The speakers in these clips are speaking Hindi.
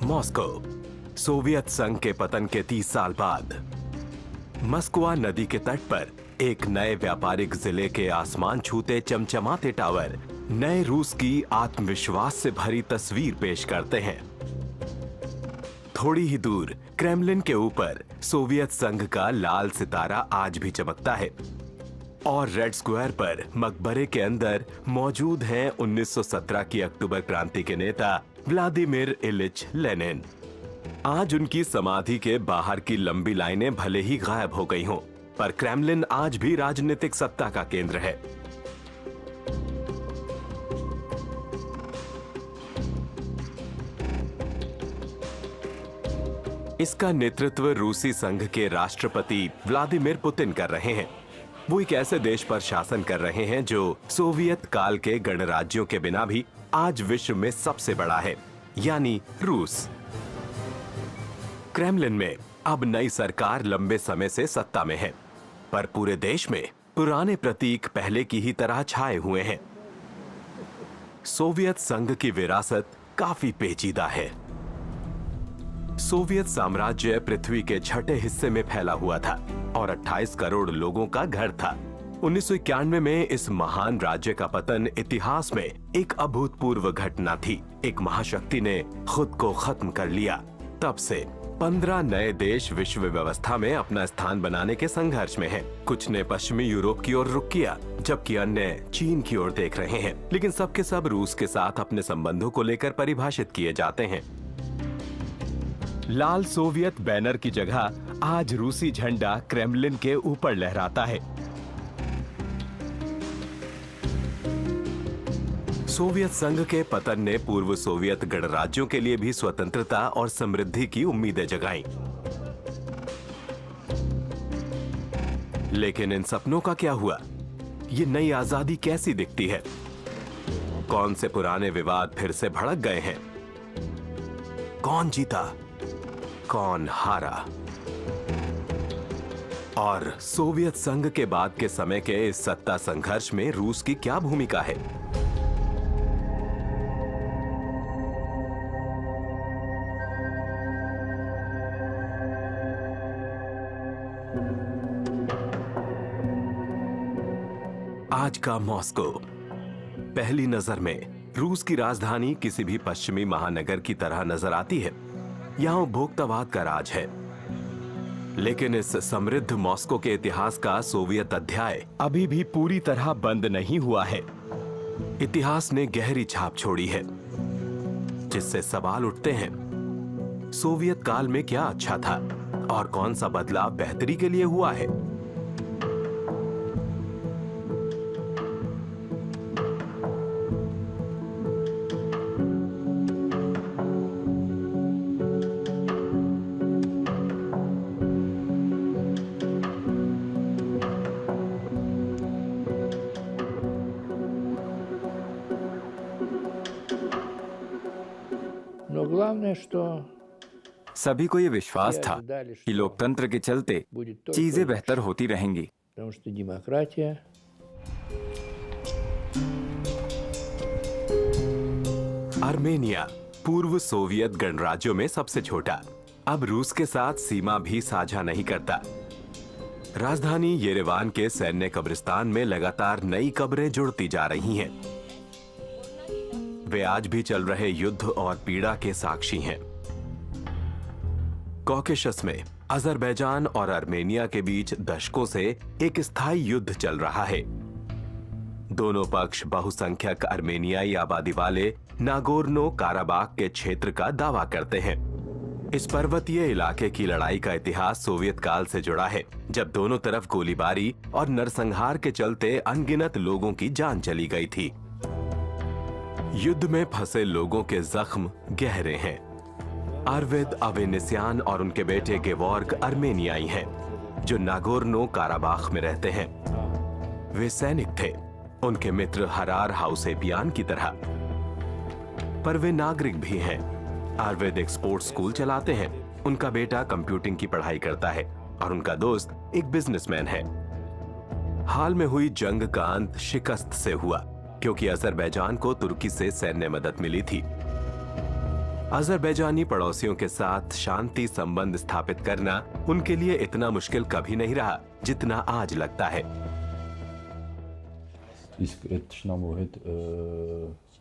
मॉस्को, सोवियत संघ के पतन के 30 साल बाद मस्कवा नदी के तट पर एक नए व्यापारिक जिले के आसमान छूते चमचमाते टावर नए रूस की आत्मविश्वास से भरी तस्वीर पेश करते हैं। थोड़ी ही दूर क्रेमलिन के ऊपर सोवियत संघ का लाल सितारा आज भी चमकता है और रेड स्क्वायर पर मकबरे के अंदर मौजूद हैं 1917 की अक्टूबर क्रांति के नेता व्लादिमीर इलिच लेनिन। आज उनकी समाधि के बाहर की लंबी लाइनें भले ही गायब हो गई हों, पर क्रेमलिन आज भी राजनीतिक सत्ता का केंद्र है। इसका नेतृत्व रूसी संघ के राष्ट्रपति व्लादिमीर पुतिन कर रहे हैं। वो एक ऐसे देश पर शासन कर रहे हैं जो सोवियत काल के गणराज्यों के बिना भी आज विश्व में सबसे बड़ा है, यानी रूस। क्रेमलिन में अब नई सरकार लंबे समय से सत्ता में है, पर पूरे देश में पुराने प्रतीक पहले की ही तरह छाए हुए हैं। सोवियत संघ की विरासत काफी पेचीदा है। सोवियत साम्राज्य पृथ्वी के छठे हिस्से में फैला हुआ था और 28 करोड़ लोगों का घर था। 1991 में इस महान राज्य का पतन इतिहास में एक अभूतपूर्व घटना थी। एक महाशक्ति ने खुद को खत्म कर लिया। तब से 15 नए देश विश्व व्यवस्था में अपना स्थान बनाने के संघर्ष में हैं। कुछ ने पश्चिमी यूरोप की ओर रुख किया, जबकि अन्य चीन की ओर देख रहे हैं। लेकिन सबके सब रूस के साथ अपने संबंधों को लेकर परिभाषित किए जाते हैं। लाल सोवियत बैनर की जगह आज रूसी झंडा क्रेमलिन के ऊपर लहराता है। सोवियत संघ के पतन ने पूर्व सोवियत गणराज्यों के लिए भी स्वतंत्रता और समृद्धि की उम्मीदें जगाईं। लेकिन इन सपनों का क्या हुआ? ये नई आजादी कैसी दिखती है? कौन से पुराने विवाद फिर से भड़क गए हैं? कौन जीता, कौन हारा? और सोवियत संघ के बाद के समय के इस सत्ता संघर्ष में रूस की क्या भूमिका है? आज का मॉस्को पहली नजर में रूस की राजधानी किसी भी पश्चिमी महानगर की तरह नजर आती है। यहां उपभोक्तावाद का राज है। लेकिन इस समृद्ध मॉस्को के इतिहास का सोवियत अध्याय अभी भी पूरी तरह बंद नहीं हुआ है। इतिहास ने गहरी छाप छोड़ी है, जिससे सवाल उठते हैं, सोवियत काल में क्या अच्छा था और कौन सा बदलाव बेहतरी के लिए हुआ है? सभी को ये विश्वास था कि लोकतंत्र के चलते चीजें बेहतर होती रहेंगी। आर्मेनिया पूर्व सोवियत गणराज्यों में सबसे छोटा, अब रूस के साथ सीमा भी साझा नहीं करता। राजधानी येरेवान के सैन्य कब्रिस्तान में लगातार नई कब्रें जुड़ती जा रही हैं। वे आज भी चल रहे युद्ध और पीड़ा के साक्षी हैं। कॉकेशस में अजरबैजान और आर्मेनिया के बीच दशकों से एक स्थायी युद्ध चल रहा है। दोनों पक्ष बहुसंख्यक आर्मेनियाई आबादी वाले नागोर्नो काराबाख के क्षेत्र का दावा करते हैं। इस पर्वतीय इलाके की लड़ाई का इतिहास सोवियत काल से जुड़ा है, जब दोनों तरफ गोलीबारी और नरसंहार के चलते अनगिनत लोगों की जान चली गई थी। युद्ध में फंसे लोगों के जख्म गहरे हैं। आर्वेद अवेनिस्यान और उनके बेटे गेवॉर्ग आर्मेनियाई हैं, जो नागोर्नो काराबाख में रहते हैं। वे सैनिक थे, उनके मित्र हरार हाउसेपियान की तरह, पर वे नागरिक भी हैं। आर्वेद एक स्पोर्ट्स स्कूल चलाते हैं, उनका बेटा कंप्यूटिंग की पढ़ाई करता है और उनका दोस्त एक बिजनेसमैन है। हाल में हुई जंग का अंत शिकस्त से हुआ, क्योंकि अजरबैजान को तुर्की से सैन्य मदद मिली थी। अजरबैजानी पड़ोसियों के साथ शांति संबंध स्थापित करना उनके लिए इतना मुश्किल कभी नहीं रहा जितना आज लगता है।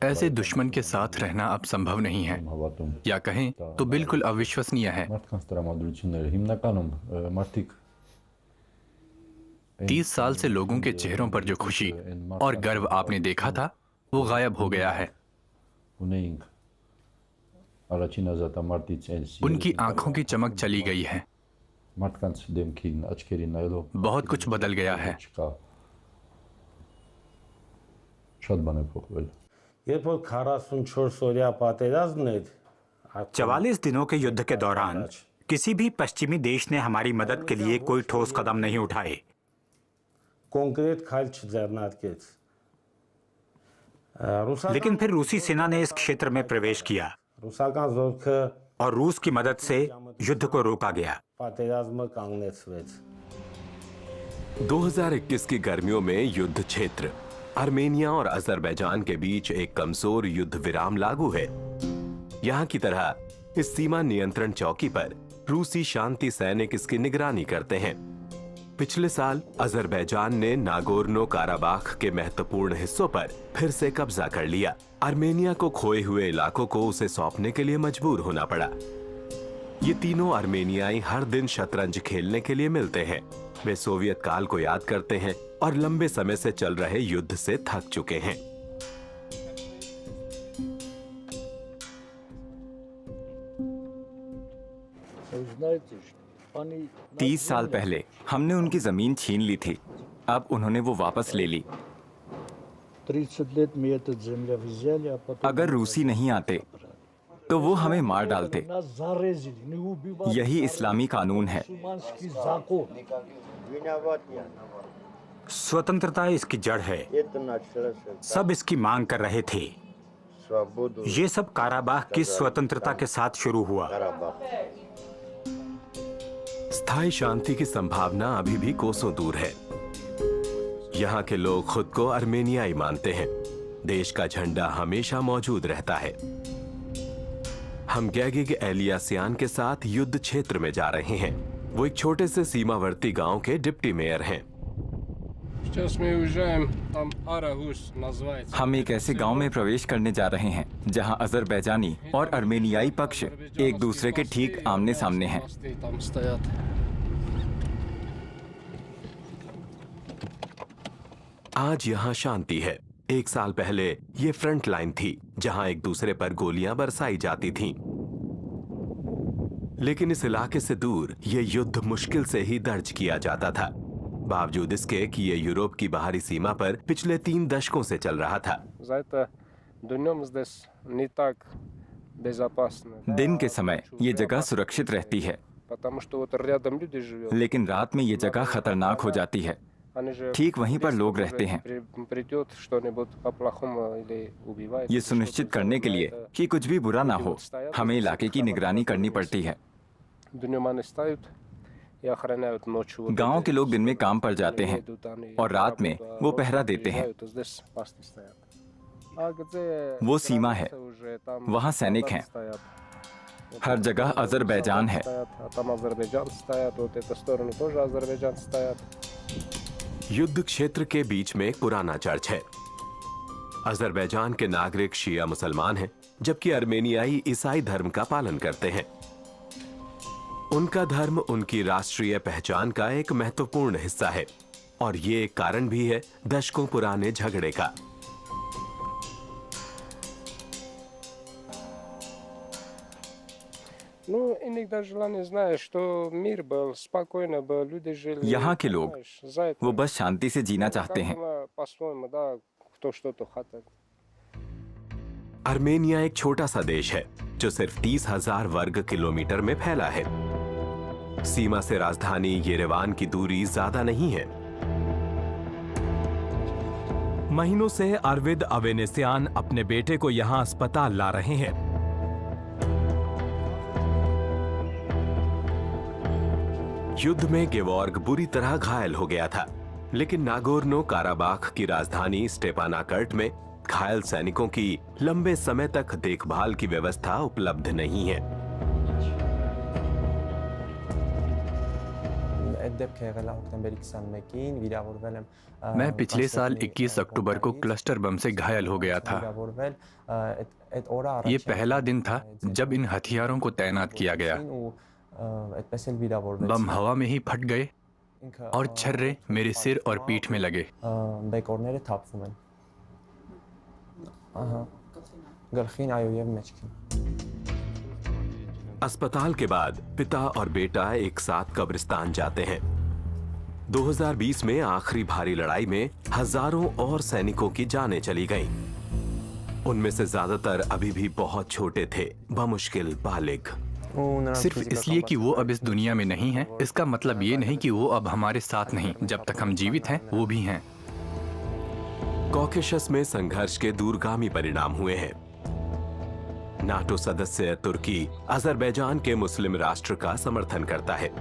ऐसे दुश्मन के साथ रहना अब संभव नहीं है, या कहें तो बिल्कुल अविश्वसनीय है। 30 साल से लोगों के चेहरों पर जो खुशी और गर्व आपने देखा था वो गायब हो गया है। उनकी आंखों की चमक चली गई है। बहुत कुछ बदल गया है। 44 दिनों के युद्ध के दौरान किसी भी पश्चिमी देश ने हमारी मदद के लिए कोई ठोस कदम नहीं उठाए। लेकिन फिर रूसी सेना ने इस क्षेत्र में प्रवेश किया और रूस की मदद से युद्ध को रोका गया। 2021 की गर्मियों में युद्ध क्षेत्र आर्मेनिया और अजरबैजान के बीच एक कमजोर युद्ध विराम लागू है। यहाँ की तरह इस सीमा नियंत्रण चौकी पर रूसी शांति सैनिक इसकी निगरानी करते हैं। पिछले साल अजरबैजान ने नागोर्नो काराबाख के महत्वपूर्ण हिस्सों पर फिर से कब्जा कर लिया। आर्मेनिया को खोए हुए इलाकों को उसे सौंपने के लिए मजबूर होना पड़ा। ये तीनों आर्मेनियाई हर दिन शतरंज खेलने के लिए मिलते हैं। वे सोवियत काल को याद करते हैं और लंबे समय से चल रहे युद्ध से थक चुके हैं। – 30 साल पहले हमने उनकी जमीन छीन ली थी, अब उन्होंने वो वापस ले ली। अगर रूसी नहीं आते तो वो हमें मार डालते। यही इस्लामी कानून है। स्वतंत्रता इसकी जड़ है। सब इसकी मांग कर रहे थे। ये सब काराबाख की स्वतंत्रता के साथ शुरू हुआ। स्थायी शांति की संभावना अभी भी कोसों दूर है। यहाँ के लोग खुद को आर्मेनियाई मानते हैं। देश का झंडा हमेशा मौजूद रहता है। हम गैगिग एलियासियान के साथ युद्ध क्षेत्र में जा रहे हैं। वो एक छोटे से सीमावर्ती गांव के डिप्टी मेयर हैं। हम एक ऐसे गांव में प्रवेश करने जा रहे हैं जहां अजरबैजानी और आर्मेनियाई पक्ष एक दूसरे के ठीक आमने सामने हैं। आज यहाँ शांति है। एक साल पहले ये फ्रंट लाइन थी जहां एक दूसरे पर गोलियां बरसाई जाती थीं। लेकिन इस इलाके से दूर ये युद्ध मुश्किल से ही दर्ज किया जाता था, बावजूद इसके कि ये यूरोप की बाहरी सीमा पर पिछले 3 दशकों से चल रहा था। दिन के समय ये जगह सुरक्षित रहती है, लेकिन रात में ये जगह खतरनाक हो जाती है। ठीक वहीं पर लोग रहते हैं। ये सुनिश्चित करने के लिए कि कुछ भी बुरा ना हो, हमें इलाके की निगरानी करनी पड़ती है। गांव के लोग दिन में काम पर जाते हैं और रात में वो पहरा देते हैं। वो सीमा है, वहां सैनिक हैं। हर जगह अजरबैजान है। युद्ध क्षेत्र के बीच में एक पुराना चर्च है। अजरबैजान के नागरिक शिया मुसलमान हैं, जबकि आर्मेनियाई ईसाई धर्म का पालन करते हैं। उनका धर्म उनकी राष्ट्रीय पहचान का एक महत्वपूर्ण हिस्सा है और ये एक कारण भी है दशकों पुराने झगड़े का। यहाँ के लोग वो बस शांति से जीना चाहते हैं। आर्मेनिया एक छोटा सा देश है जो सिर्फ 30,000 वर्ग किलोमीटर में फैला है। सीमा से राजधानी येरेवान की दूरी ज्यादा नहीं है। महीनों से अरविद अवेनेसियान अपने बेटे को यहां अस्पताल ला रहे हैं। युद्ध में गेवॉर्ग बुरी तरह घायल हो गया था, लेकिन नागोर्नो काराबाख की राजधानी स्टेपानाकर्ट में घायल सैनिकों की लंबे समय तक देखभाल की व्यवस्था उपलब्ध नहीं है। मैं पिछले साल 21 अक्टूबर को क्लस्टर बम से घायल हो गया था। ये पहला दिन था जब इन हथियारों को तैनात किया गया। बम हवा में ही फट गए और छर्रे मेरे सिर और पीठ में लगे। अस्पताल के बाद पिता और बेटा एक साथ कब्रिस्तान जाते हैं। 2020 में आखिरी भारी लड़ाई में हजारों और सैनिकों की जानें चली गईं। उनमें से ज्यादातर अभी भी बहुत छोटे थे, बमुश्किल बालिग। सिर्फ इसलिए कि वो अब इस दुनिया में नहीं हैं, इसका मतलब ये नहीं कि वो अब हमारे साथ नहीं। जब तक हम जीवित हैं, वो भी हैं। कॉकेशस में संघर्ष के दूरगामी परिणाम हुए हैं। नाटो सदस्य तुर्की अजरबैजान के मुस्लिम राष्ट्र का समर्थन करता है,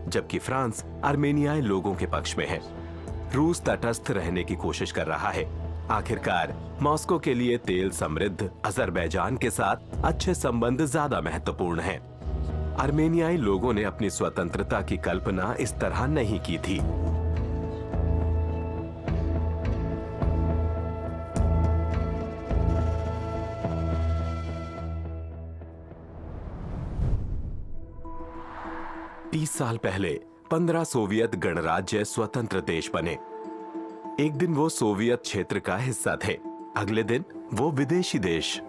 जबकि फ्रांस आर्मेनियाई लोगों के पक्ष में है। रूस तटस्थ रहने की कोशिश कर रहा है। आखिरकार मॉस्को के लिए तेल समृद्ध अजरबैजान के साथ अच्छे संबंध ज्यादा महत्वपूर्ण हैं। आर्मेनियाई लोगों ने अपनी स्वतंत्रता की कल्पना इस तरह नहीं की थी। तीस साल पहले 15 सोवियत गणराज्य स्वतंत्र देश बने। एक दिन वो सोवियत क्षेत्र का हिस्सा थे, अगले दिन वो विदेशी देश।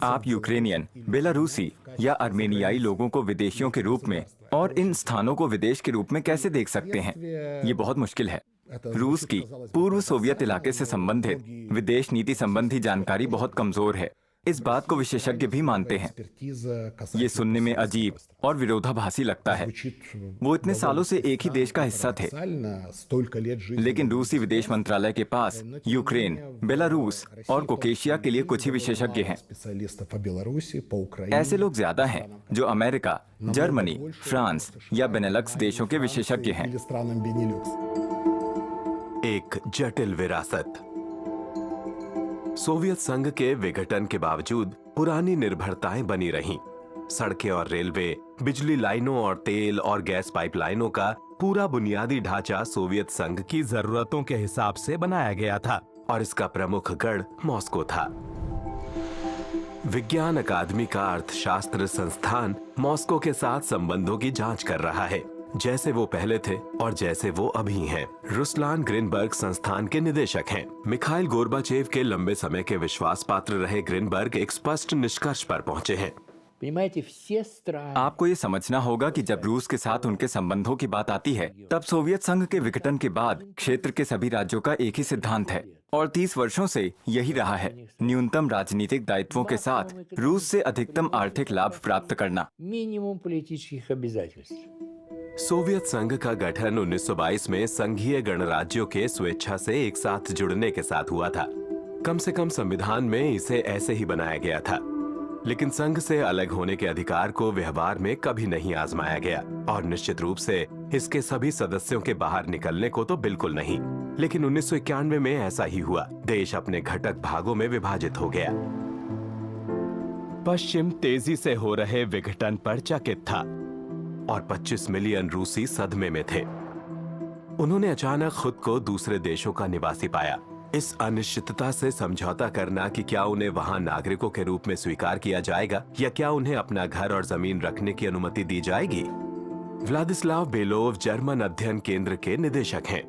आप यूक्रेनियन, बेलारूसी या अर्मेनियाई लोगों को विदेशियों के रूप में और इन स्थानों को विदेश के रूप में कैसे देख सकते हैं? ये बहुत मुश्किल है। रूस की पूर्व सोवियत इलाके से संबंधित विदेश नीति संबंधी जानकारी बहुत कमजोर है। इस बात को विशेषज्ञ भी मानते हैं। ये सुनने में अजीब और विरोधाभासी लगता है। वो इतने सालों से एक ही देश का हिस्सा थे, लेकिन रूसी विदेश मंत्रालय के पास यूक्रेन, बेलारूस और कोकेशिया के लिए कुछ ही विशेषज्ञ हैं। ऐसे लोग ज्यादा हैं जो अमेरिका, जर्मनी, फ्रांस या बेनेलक्स देशों के विशेषज्ञ हैं। एक जटिल विरासत। सोवियत संघ के विघटन के बावजूद पुरानी निर्भरताएं बनी रहीं। सड़कें और रेलवे, बिजली लाइनों और तेल और गैस पाइपलाइनों का पूरा बुनियादी ढांचा सोवियत संघ की जरूरतों के हिसाब से बनाया गया था और इसका प्रमुख गढ़ मॉस्को था। विज्ञान अकादमी का अर्थशास्त्र संस्थान मॉस्को के साथ संबंधों की जांच कर रहा है, जैसे वो पहले थे और जैसे वो अभी हैं। रुस्लान ग्रीनबर्ग संस्थान के निदेशक हैं। मिखाइल गोर्बाचेव के लंबे समय के विश्वास पात्र रहे ग्रीनबर्ग एक स्पष्ट निष्कर्ष पर पहुंचे हैं। आपको ये समझना होगा कि जब रूस के साथ उनके संबंधों की बात आती है, तब सोवियत संघ के विघटन के बाद क्षेत्र के सभी राज्यों का एक ही सिद्धांत है और 30 वर्षों से यही रहा है। न्यूनतम राजनीतिक दायित्वों के साथ रूस से अधिकतम आर्थिक लाभ प्राप्त करना। सोवियत संघ का गठन 1922 में संघीय गणराज्यों के स्वेच्छा से एक साथ जुड़ने के साथ हुआ था। कम से कम संविधान में इसे ऐसे ही बनाया गया था, लेकिन संघ से अलग होने के अधिकार को व्यवहार में कभी नहीं आजमाया गया और निश्चित रूप से इसके सभी सदस्यों के बाहर निकलने को तो बिल्कुल नहीं। लेकिन 1991 में ऐसा ही हुआ। देश अपने घटक भागों में विभाजित हो गया। पश्चिम तेजी से हो रहे विघटन पर चकित था और 25 मिलियन रूसी सदमे में थे। उन्होंने अचानक खुद को दूसरे देशों का निवासी पाया। इस अनिश्चितता से समझौता करना कि क्या उन्हें वहां नागरिकों के रूप में स्वीकार किया जाएगा या क्या उन्हें अपना घर और जमीन रखने की अनुमति दी जाएगी। व्लादिस्लाव बेलोव जर्मन अध्ययन केंद्र के निदेशक हैं।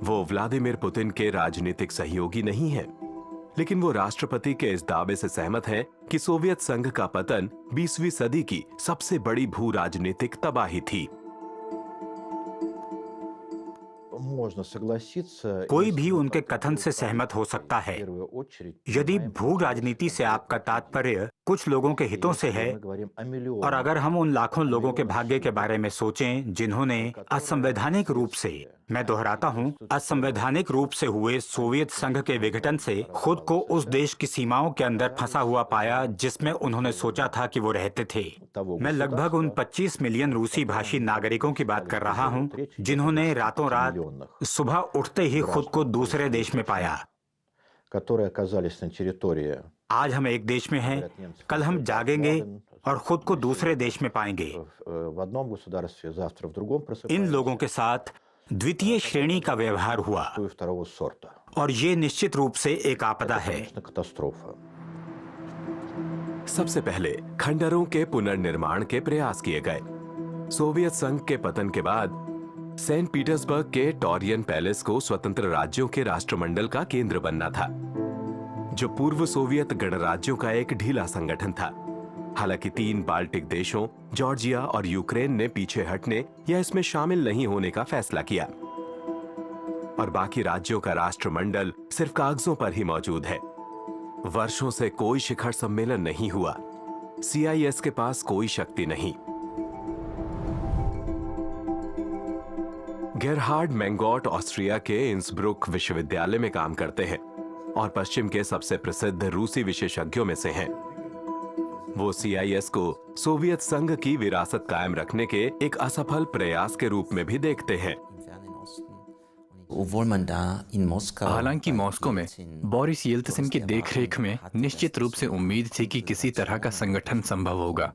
वो व्लादिमीर पुतिन के राजनीतिक सहयोगी नहीं हैं, लेकिन वो राष्ट्रपति के इस दावे से सहमत हैं कि सोवियत संघ का पतन 20वीं सदी की सबसे बड़ी भू राजनीतिक तबाही थी। कोई भी उनके कथन से सहमत हो सकता है। यदि भू राजनीति से आपका तात्पर्य कुछ लोगों के हितों से है, और अगर हम उन लाखों लोगों के भाग्य के बारे में सोचें जिन्होंने असंवैधानिक रूप से, मैं दोहराता हूं, असंवैधानिक रूप से हुए सोवियत संघ के विघटन से खुद को उस देश की सीमाओं के अंदर फंसा हुआ पाया जिसमें उन्होंने सोचा था कि वो रहते थे। मैं लगभग उन 25 मिलियन रूसी भाषी नागरिकों की बात कर रहा हूं जिन्होंने रातों रात सुबह उठते ही खुद को दूसरे देश में पाया। आज हम एक देश में हैं, कल हम जागेंगे और खुद को दूसरे देश में पाएंगे। इन लोगों के साथ द्वितीय श्रेणी का व्यवहार हुआ, और ये निश्चित रूप से एक आपदा है। सबसे पहले खंडरों के पुनर्निर्माण के प्रयास किए गए। सोवियत संघ के पतन के बाद सेंट पीटर्सबर्ग के टॉरियन पैलेस को स्वतंत्र राज्यों के राष्ट्रमंडल का केंद्र बनना था, जो पूर्व सोवियत गणराज्यों का एक ढीला संगठन था। हालांकि 3 बाल्टिक देशों जॉर्जिया और यूक्रेन ने पीछे हटने या इसमें शामिल नहीं होने का फैसला किया, और बाकी राज्यों का राष्ट्रमंडल सिर्फ कागजों पर ही मौजूद है। वर्षों से कोई शिखर सम्मेलन नहीं हुआ। CIS के पास कोई शक्ति नहीं। गेरहार्ड मैंगॉट ऑस्ट्रिया के इंसब्रुक विश्वविद्यालय में काम करते हैं और पश्चिम के सबसे प्रसिद्ध रूसी विशेषज्ञों में से हैं। वो CIS को सोवियत संघ की विरासत कायम रखने के एक असफल प्रयास के रूप में भी देखते हैं। हालांकि मॉस्को में बोरिस येल्त्सिन की देखरेख में निश्चित रूप से उम्मीद थी कि किसी तरह का संगठन संभव होगा,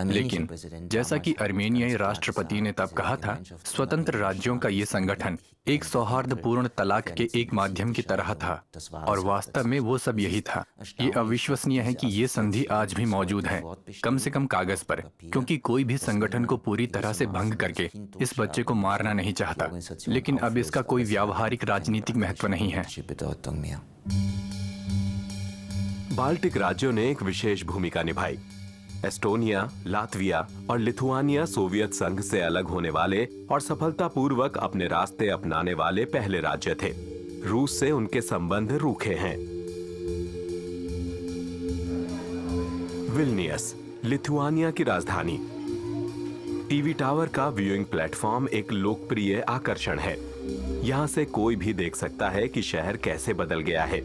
लेकिन जैसा कि अर्मेनियाई राष्ट्रपति ने तब कहा था, स्वतंत्र राज्यों का ये संगठन एक सौहार्दपूर्ण तलाक के एक माध्यम की तरह था, और वास्तव में वो सब यही था। ये अविश्वसनीय है कि ये संधि आज भी मौजूद है, कम से कम कागज पर, क्योंकि कोई भी संगठन को पूरी तरह से भंग करके इस बच्चे को मारना नहीं चाहता, लेकिन अब इसका कोई व्यावहारिक राजनीतिक महत्व नहीं है। बाल्टिक राज्यों ने एक विशेष भूमिका निभाई। एस्टोनिया, लातविया और लिथुआनिया सोवियत संघ से अलग होने वाले और सफलतापूर्वक अपने रास्ते अपनाने वाले पहले राज्य थे। रूस से उनके संबंध रूखे हैं। विल्नियस, लिथुआनिया की राजधानी। टीवी टावर का व्यूइंग प्लेटफॉर्म एक लोकप्रिय आकर्षण है। यहाँ से कोई भी देख सकता है कि शहर कैसे बदल गया है।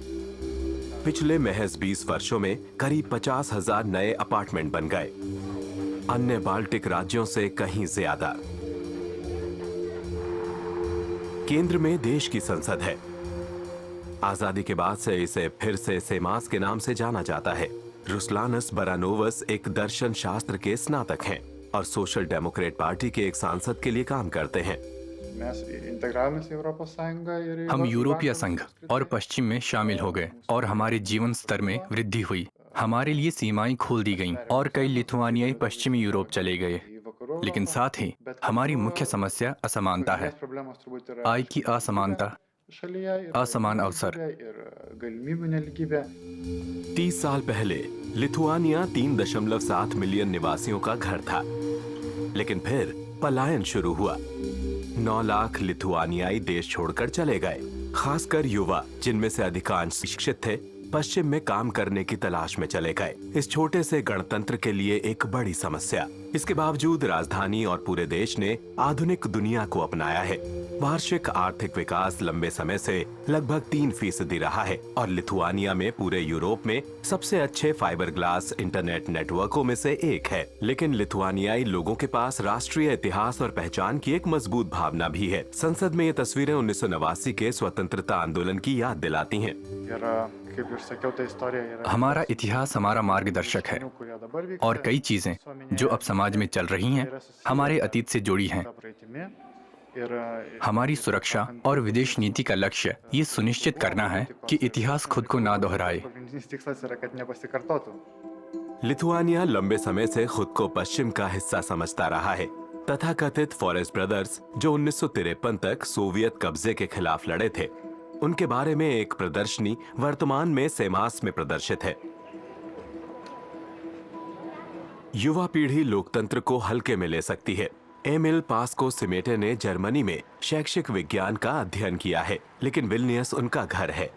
पिछले महज 20 वर्षों में करीब 50,000 नए अपार्टमेंट बन गए, अन्य बाल्टिक राज्यों से कहीं ज्यादा। केंद्र में देश की संसद है। आजादी के बाद से इसे फिर से सेमास के नाम से जाना जाता है। रुस्लानस बरानोवस एक दर्शन शास्त्र के स्नातक हैं और सोशल डेमोक्रेट पार्टी के एक सांसद के लिए काम करते हैं। हम यूरोपीय संघ और पश्चिम में शामिल हो गए और हमारे जीवन स्तर में वृद्धि हुई। हमारे लिए सीमाएं खोल दी गईं और कई लिथुआनियाई पश्चिमी यूरोप चले गए। लेकिन साथ ही हमारी मुख्य समस्या असमानता है। आय की असमानता, असमान अवसर। 30 साल पहले लिथुआनिया 3.7 मिलियन निवासियों का घर था, लेकिन फिर पलायन शुरू हुआ। 9 लाख लिथुआनियाई देश छोड़कर चले गए, खासकर युवा, जिनमें से अधिकांश शिक्षित थे, पश्चिम में काम करने की तलाश में चले गए। इस छोटे से गणतंत्र के लिए एक बड़ी समस्या। इसके बावजूद राजधानी और पूरे देश ने आधुनिक दुनिया को अपनाया है। वार्षिक आर्थिक विकास लंबे समय से लगभग 3% रहा है और लिथुआनिया में पूरे यूरोप में सबसे अच्छे फाइबर ग्लास इंटरनेट नेटवर्कों में से एक है। लेकिन लिथुआनियाई लोगों के पास राष्ट्रीय इतिहास और पहचान की एक मजबूत भावना भी है। संसद में ये तस्वीरें 1989 के स्वतंत्रता आंदोलन की याद दिलाती हैं। हमारा इतिहास हमारा मार्गदर्शक है और कई चीजें जो अब समाज में चल रही हैं, हमारे अतीत से जुड़ी हैं। हमारी सुरक्षा और विदेश नीति का लक्ष्य ये सुनिश्चित करना है कि इतिहास खुद को ना दोहराए। लिथुआनिया लंबे समय से खुद को पश्चिम का हिस्सा समझता रहा है। तथाकथित फॉरेस्ट ब्रदर्स, जो 1953 तक सोवियत कब्जे के खिलाफ लड़े थे, उनके बारे में एक प्रदर्शनी वर्तमान में सेमास में प्रदर्शित है। युवा पीढ़ी लोकतंत्र को हल्के में ले सकती है। एमिल पास्को सिमेटे ने जर्मनी में शैक्षिक विज्ञान का अध्ययन किया है, लेकिन विल्नियस उनका घर है।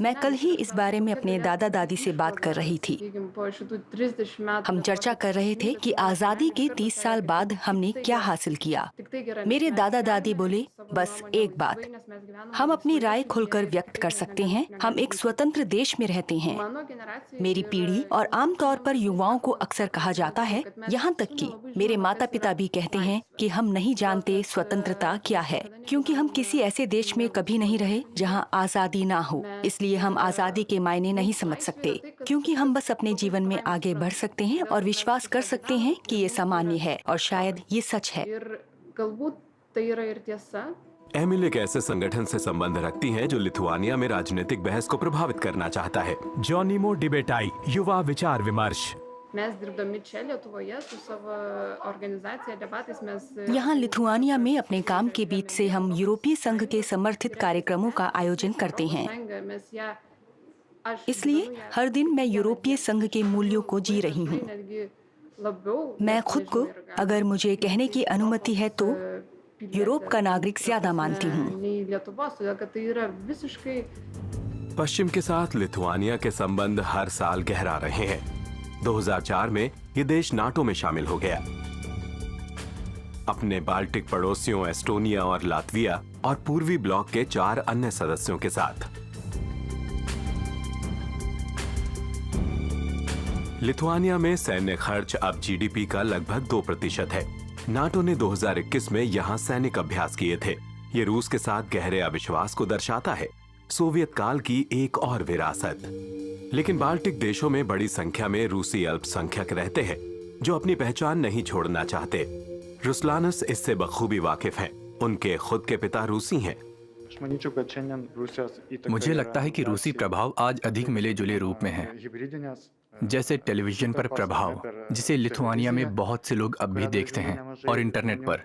मैं कल ही इस बारे में अपने दादा दादी से बात कर रही थी। हम चर्चा कर रहे थे कि आज़ादी के 30 साल बाद हमने क्या हासिल किया। मेरे दादा दादी बोले, बस एक बात, हम अपनी राय खुलकर व्यक्त कर सकते हैं। हम एक स्वतंत्र देश में रहते हैं। मेरी पीढ़ी और आमतौर पर युवाओं को अक्सर कहा जाता है, यहाँ तक कि मेरे माता पिता भी कहते हैं कि हम नहीं जानते स्वतंत्रता क्या है, क्योंकि हम किसी ऐसे देश में कभी नहीं रहे जहाँ आज़ादी ना हो। इसलिए हम आज़ादी के मायने नहीं समझ सकते, क्योंकि हम बस अपने जीवन में आगे बढ़ सकते हैं और विश्वास कर सकते हैं कि ये सामान्य है और शायद ये सच है। एमिल एक ऐसे संगठन से संबंध रखती हैं जो लिथुआनिया में राजनीतिक बहस को प्रभावित करना चाहता है। जॉनिमो डिबेटाई, युवा विचार विमर्श। यहाँ लिथुआनिया में अपने काम के बीच से हम यूरोपीय संघ के समर्थित कार्यक्रमों का आयोजन करते हैं। इसलिए हर दिन मैं यूरोपीय संघ के मूल्यों को जी रही हूँ। मैं खुद को, अगर मुझे कहने की अनुमति है, तो यूरोप का नागरिक ज्यादा मानती हूँ। पश्चिम के साथ लिथुआनिया के संबंध हर साल गहरा रहे हैं। 2004 में ये देश नाटो में शामिल हो गया। अपने बाल्टिक पड़ोसियों एस्टोनिया और लातविया और पूर्वी ब्लॉक के 4 अन्य सदस्यों के साथ। लिथुआनिया में सैन्य खर्च अब जीडीपी का लगभग 2% है। नाटो ने 2021 में यहां सैनिक अभ्यास किए थे। ये रूस के साथ गहरे अविश्वास को दर्शाता है, सोवियत काल की एक और विरासत। लेकिन बाल्टिक देशों में बड़ी संख्या में रूसी अल्पसंख्यक रहते हैं जो अपनी पहचान नहीं छोड़ना चाहते। रुस्लानस इससे बखूबी वाकिफ हैं। उनके खुद के पिता रूसी हैं। मुझे लगता है कि रूसी प्रभाव आज अधिक मिले जुले रूप में है, जैसे टेलीविजन पर प्रभाव, जिसे लिथुआनिया में बहुत से लोग अब भी देखते हैं, और इंटरनेट पर।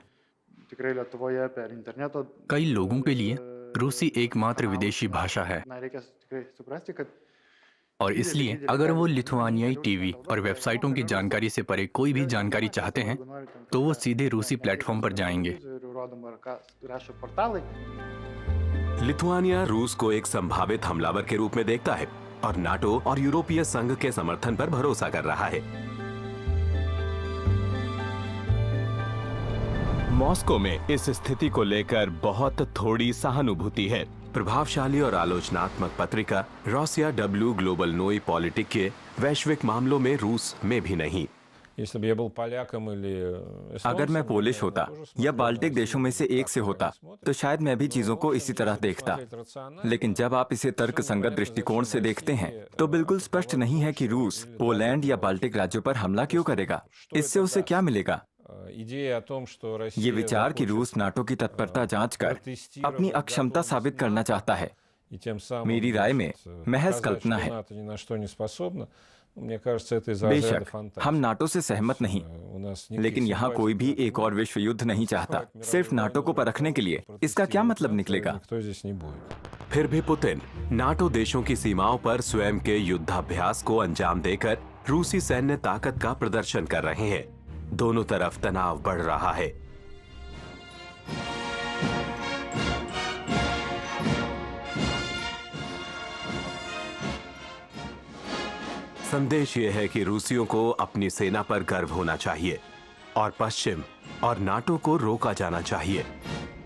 कई लोगों के लिए रूसी एकमात्र विदेशी भाषा है, और इसलिए अगर वो लिथुआनियाई टीवी और वेबसाइटों की जानकारी से परे कोई भी जानकारी चाहते हैं तो वो सीधे रूसी प्लेटफॉर्म पर जाएंगे। लिथुआनिया रूस को एक संभावित हमलावर के रूप में देखता है और नाटो और यूरोपीय संघ के समर्थन पर भरोसा कर रहा है। मॉस्को में इस स्थिति को लेकर बहुत थोड़ी सहानुभूति है। प्रभावशाली और आलोचनात्मक पत्रिका रोसिया डब्ल्यू ग्लोबल नोई पॉलिटिक के वैश्विक मामलों में रूस में भी नहीं। अगर मैं पोलिश होता या बाल्टिक देशों में से एक से होता तो शायद मैं भी चीजों को इसी तरह देखता। लेकिन जब आप इसे तर्कसंगत दृष्टिकोण से देखते हैं तो बिल्कुल स्पष्ट नहीं है कि रूस पोलैंड या बाल्टिक राज्यों पर हमला क्यों करेगा। इससे उसे क्या मिलेगा? ये विचार कि रूस नाटो की तत्परता जांचकर अपनी अक्षमता साबित करना चाहता है, मेरी राय में महज कल्पना है। बेशक हम नाटो से सहमत नहीं, लेकिन यहाँ कोई भी एक और विश्व युद्ध नहीं चाहता। सिर्फ नाटो को परखने के लिए इसका क्या मतलब निकलेगा? फिर भी पुतिन नाटो देशों की सीमाओं पर स्वयं के युद्धाभ्यास को अंजाम देकर रूसी सैन्य ताकत का प्रदर्शन कर रहे हैं। दोनों तरफ तनाव बढ़ रहा है। संदेश यह है कि रूसियों को अपनी सेना पर गर्व होना चाहिए और पश्चिम और नाटो को रोका जाना चाहिए।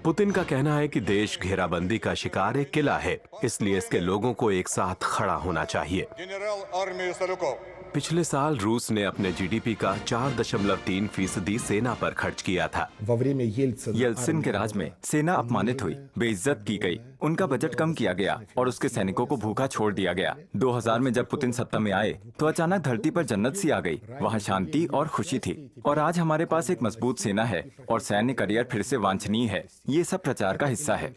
पुतिन का कहना है कि देश घेराबंदी का शिकार एक किला है, इसलिए इसके लोगों को एक साथ खड़ा होना चाहिए। पिछले साल रूस ने अपने जीडीपी का 4.3% सेना पर खर्च किया था। येल्त्सिन के राज में सेना अपमानित हुई, बेइज्जत की गई, उनका बजट कम किया गया और उसके सैनिकों को भूखा छोड़ दिया गया। 2000 में जब पुतिन सत्ता में आए तो अचानक धरती पर जन्नत सी आ गई, वहाँ शांति और खुशी थी। और आज हमारे पास एक मजबूत सेना है और सैन्य करियर फिर से वांछनीय है। ये सब प्रचार का हिस्सा है।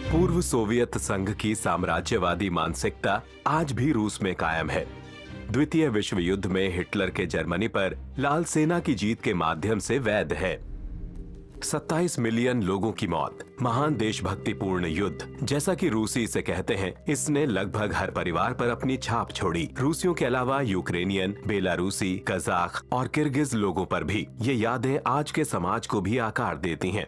पूर्व सोवियत संघ की साम्राज्यवादी मानसिकता आज भी रूस में कायम है। द्वितीय विश्व युद्ध में हिटलर के जर्मनी पर लाल सेना की जीत के माध्यम से वैध है। 27 मिलियन लोगों की मौत, महान देशभक्तिपूर्ण युद्ध जैसा कि रूसी इसे कहते हैं, इसने लगभग हर परिवार पर अपनी छाप छोड़ी। रूसियों के अलावा यूक्रेनियन, बेलारूसी, कजाक और किर्गिज लोगों पर भी ये यादें आज के समाज को भी आकार देती हैं।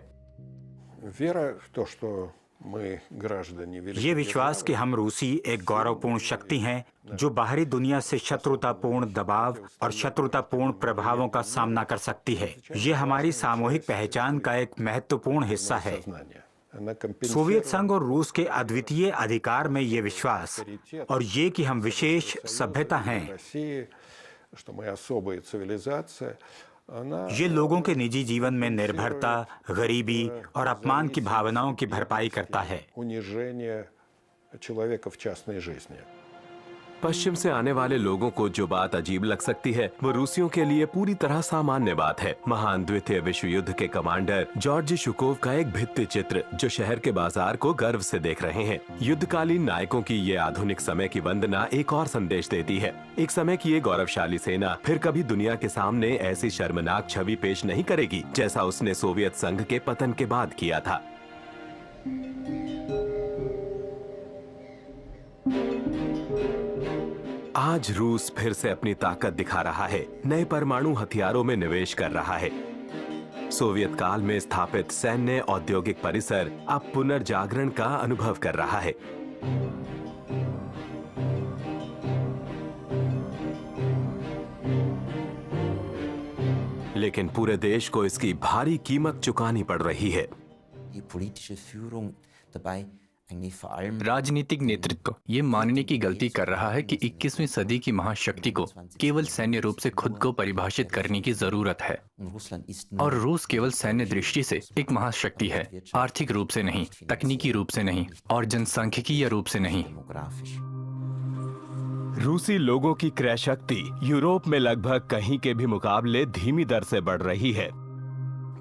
ये विश्वास कि हम रूसी एक गौरवपूर्ण शक्ति हैं जो बाहरी दुनिया से शत्रुतापूर्ण दबाव और शत्रुतापूर्ण प्रभावों का सामना कर सकती है, ये हमारी सामूहिक पहचान का एक महत्वपूर्ण हिस्सा है। सोवियत संघ और रूस के अद्वितीय अधिकार में ये विश्वास और ये कि हम विशेष सभ्यता हैं, ये लोगों के निजी जीवन में निर्भरता, गरीबी और अपमान की भावनाओं की भरपाई करता है। पश्चिम से आने वाले लोगों को जो बात अजीब लग सकती है वो रूसियों के लिए पूरी तरह सामान्य बात है। महान द्वितीय विश्व युद्ध के कमांडर जॉर्ज शुकोव का एक भित्ति चित्र जो शहर के बाजार को गर्व से देख रहे हैं। युद्धकालीन नायकों की ये आधुनिक समय की वंदना एक और संदेश देती है। एक समय की ये गौरवशाली सेना फिर कभी दुनिया के सामने ऐसी शर्मनाक छवि पेश नहीं करेगी जैसा उसने सोवियत संघ के पतन के बाद किया था। आज रूस फिर से अपनी ताकत दिखा रहा है, नए परमाणु हथियारों में निवेश कर रहा है। सोवियत काल में स्थापित सैन्य औद्योगिक परिसर अब पुनर्जागरण का अनुभव कर रहा है। लेकिन पूरे देश को इसकी भारी कीमत चुकानी पड़ रही है। राजनीतिक नेतृत्व ये मानने की गलती कर रहा है कि 21वीं सदी की महाशक्ति को केवल सैन्य रूप से खुद को परिभाषित करने की जरूरत है, और रूस केवल सैन्य दृष्टि से एक महाशक्ति है, आर्थिक रूप से नहीं, तकनीकी रूप से नहीं और जनसांख्यिकीय रूप से नहीं। रूसी लोगों की क्रय शक्ति यूरोप में लगभग कहीं के भी मुकाबले धीमी दर से बढ़ रही है।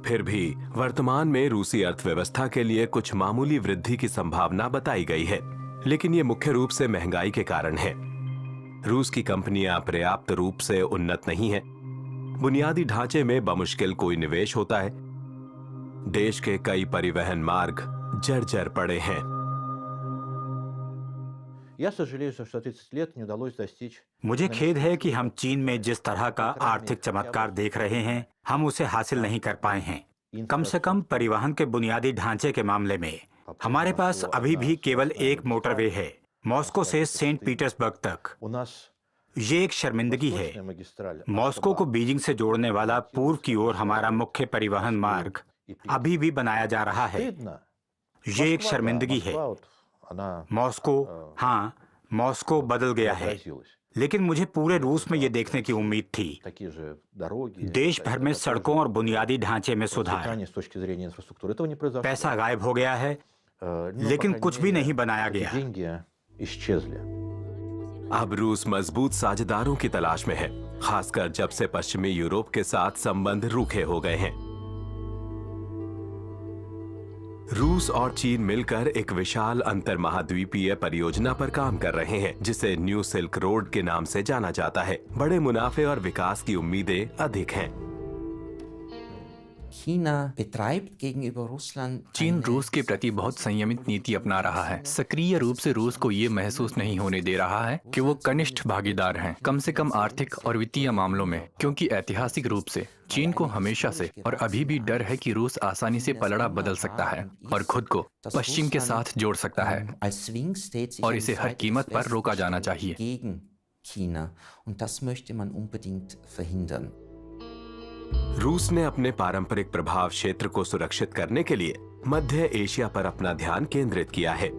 फिर भी वर्तमान में रूसी अर्थव्यवस्था के लिए कुछ मामूली वृद्धि की संभावना बताई गई है, लेकिन ये मुख्य रूप से महंगाई के कारण है। रूस की कंपनियां पर्याप्त रूप से उन्नत नहीं हैं। बुनियादी ढांचे में बमुश्किल कोई निवेश होता है। देश के कई परिवहन मार्ग जर्जर पड़े हैं। मुझे खेद है कि हम चीन में जिस तरह का आर्थिक चमत्कार देख रहे हैं, हम उसे हासिल नहीं कर पाए हैं। कम से कम परिवहन के बुनियादी ढांचे के मामले में हमारे पास अभी भी केवल एक मोटरवे है, मॉस्को से सेंट पीटर्सबर्ग तक। ये एक शर्मिंदगी है। मॉस्को को बीजिंग से जोड़ने वाला पूर्व की ओर हमारा मुख्य परिवहन मार्ग अभी भी बनाया जा रहा है। ये एक शर्मिंदगी है। मॉस्को, हाँ, मॉस्को बदल गया है, लेकिन मुझे पूरे रूस में ये देखने की उम्मीद थी। देश भर में सड़कों और बुनियादी ढांचे में सुधार। पैसा गायब हो गया है, लेकिन कुछ भी नहीं बनाया गया। अब रूस मजबूत साझेदारों की तलाश में है, खासकर जब से पश्चिमी यूरोप के साथ संबंध रूखे हो गए हैं। रूस और चीन मिलकर एक विशाल अंतर्महाद्वीपीय परियोजना पर काम कर रहे हैं, जिसे न्यू सिल्क रोड के नाम से जाना जाता है। बड़े मुनाफे और विकास की उम्मीदें अधिक हैं। चीन रूस के प्रति बहुत संयमित नीति अपना रहा है। सक्रिय रूप से रूस को ये महसूस नहीं होने दे रहा है कि वो कनिष्ठ भागीदार हैं, कम से कम आर्थिक और वित्तीय मामलों में, क्योंकि ऐतिहासिक रूप से चीन को हमेशा से और अभी भी डर है कि रूस आसानी से पलड़ा बदल सकता है और खुद को पश्चिम के साथ जोड़ सकता है, और इसे हर कीमत पर रोका जाना चाहिए। रूस ने अपने पारंपरिक प्रभाव क्षेत्र को सुरक्षित करने के लिए मध्य एशिया पर अपना ध्यान केंद्रित किया है।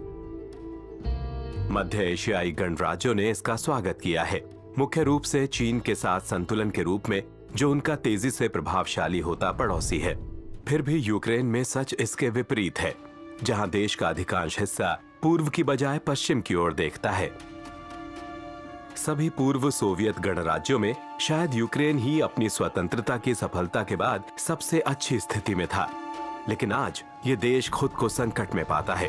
मध्य एशियाई गणराज्यों ने इसका स्वागत किया है, मुख्य रूप से चीन के साथ संतुलन के रूप में, जो उनका तेजी से प्रभावशाली होता पड़ोसी है। फिर भी यूक्रेन में सच इसके विपरीत है, जहां देश का अधिकांश हिस्सा पूर्व की बजाय पश्चिम की ओर देखता है। सभी पूर्व सोवियत गणराज्यों में शायद यूक्रेन ही अपनी स्वतंत्रता की सफलता के बाद सबसे अच्छी स्थिति में था, लेकिन आज ये देश खुद को संकट में पाता है।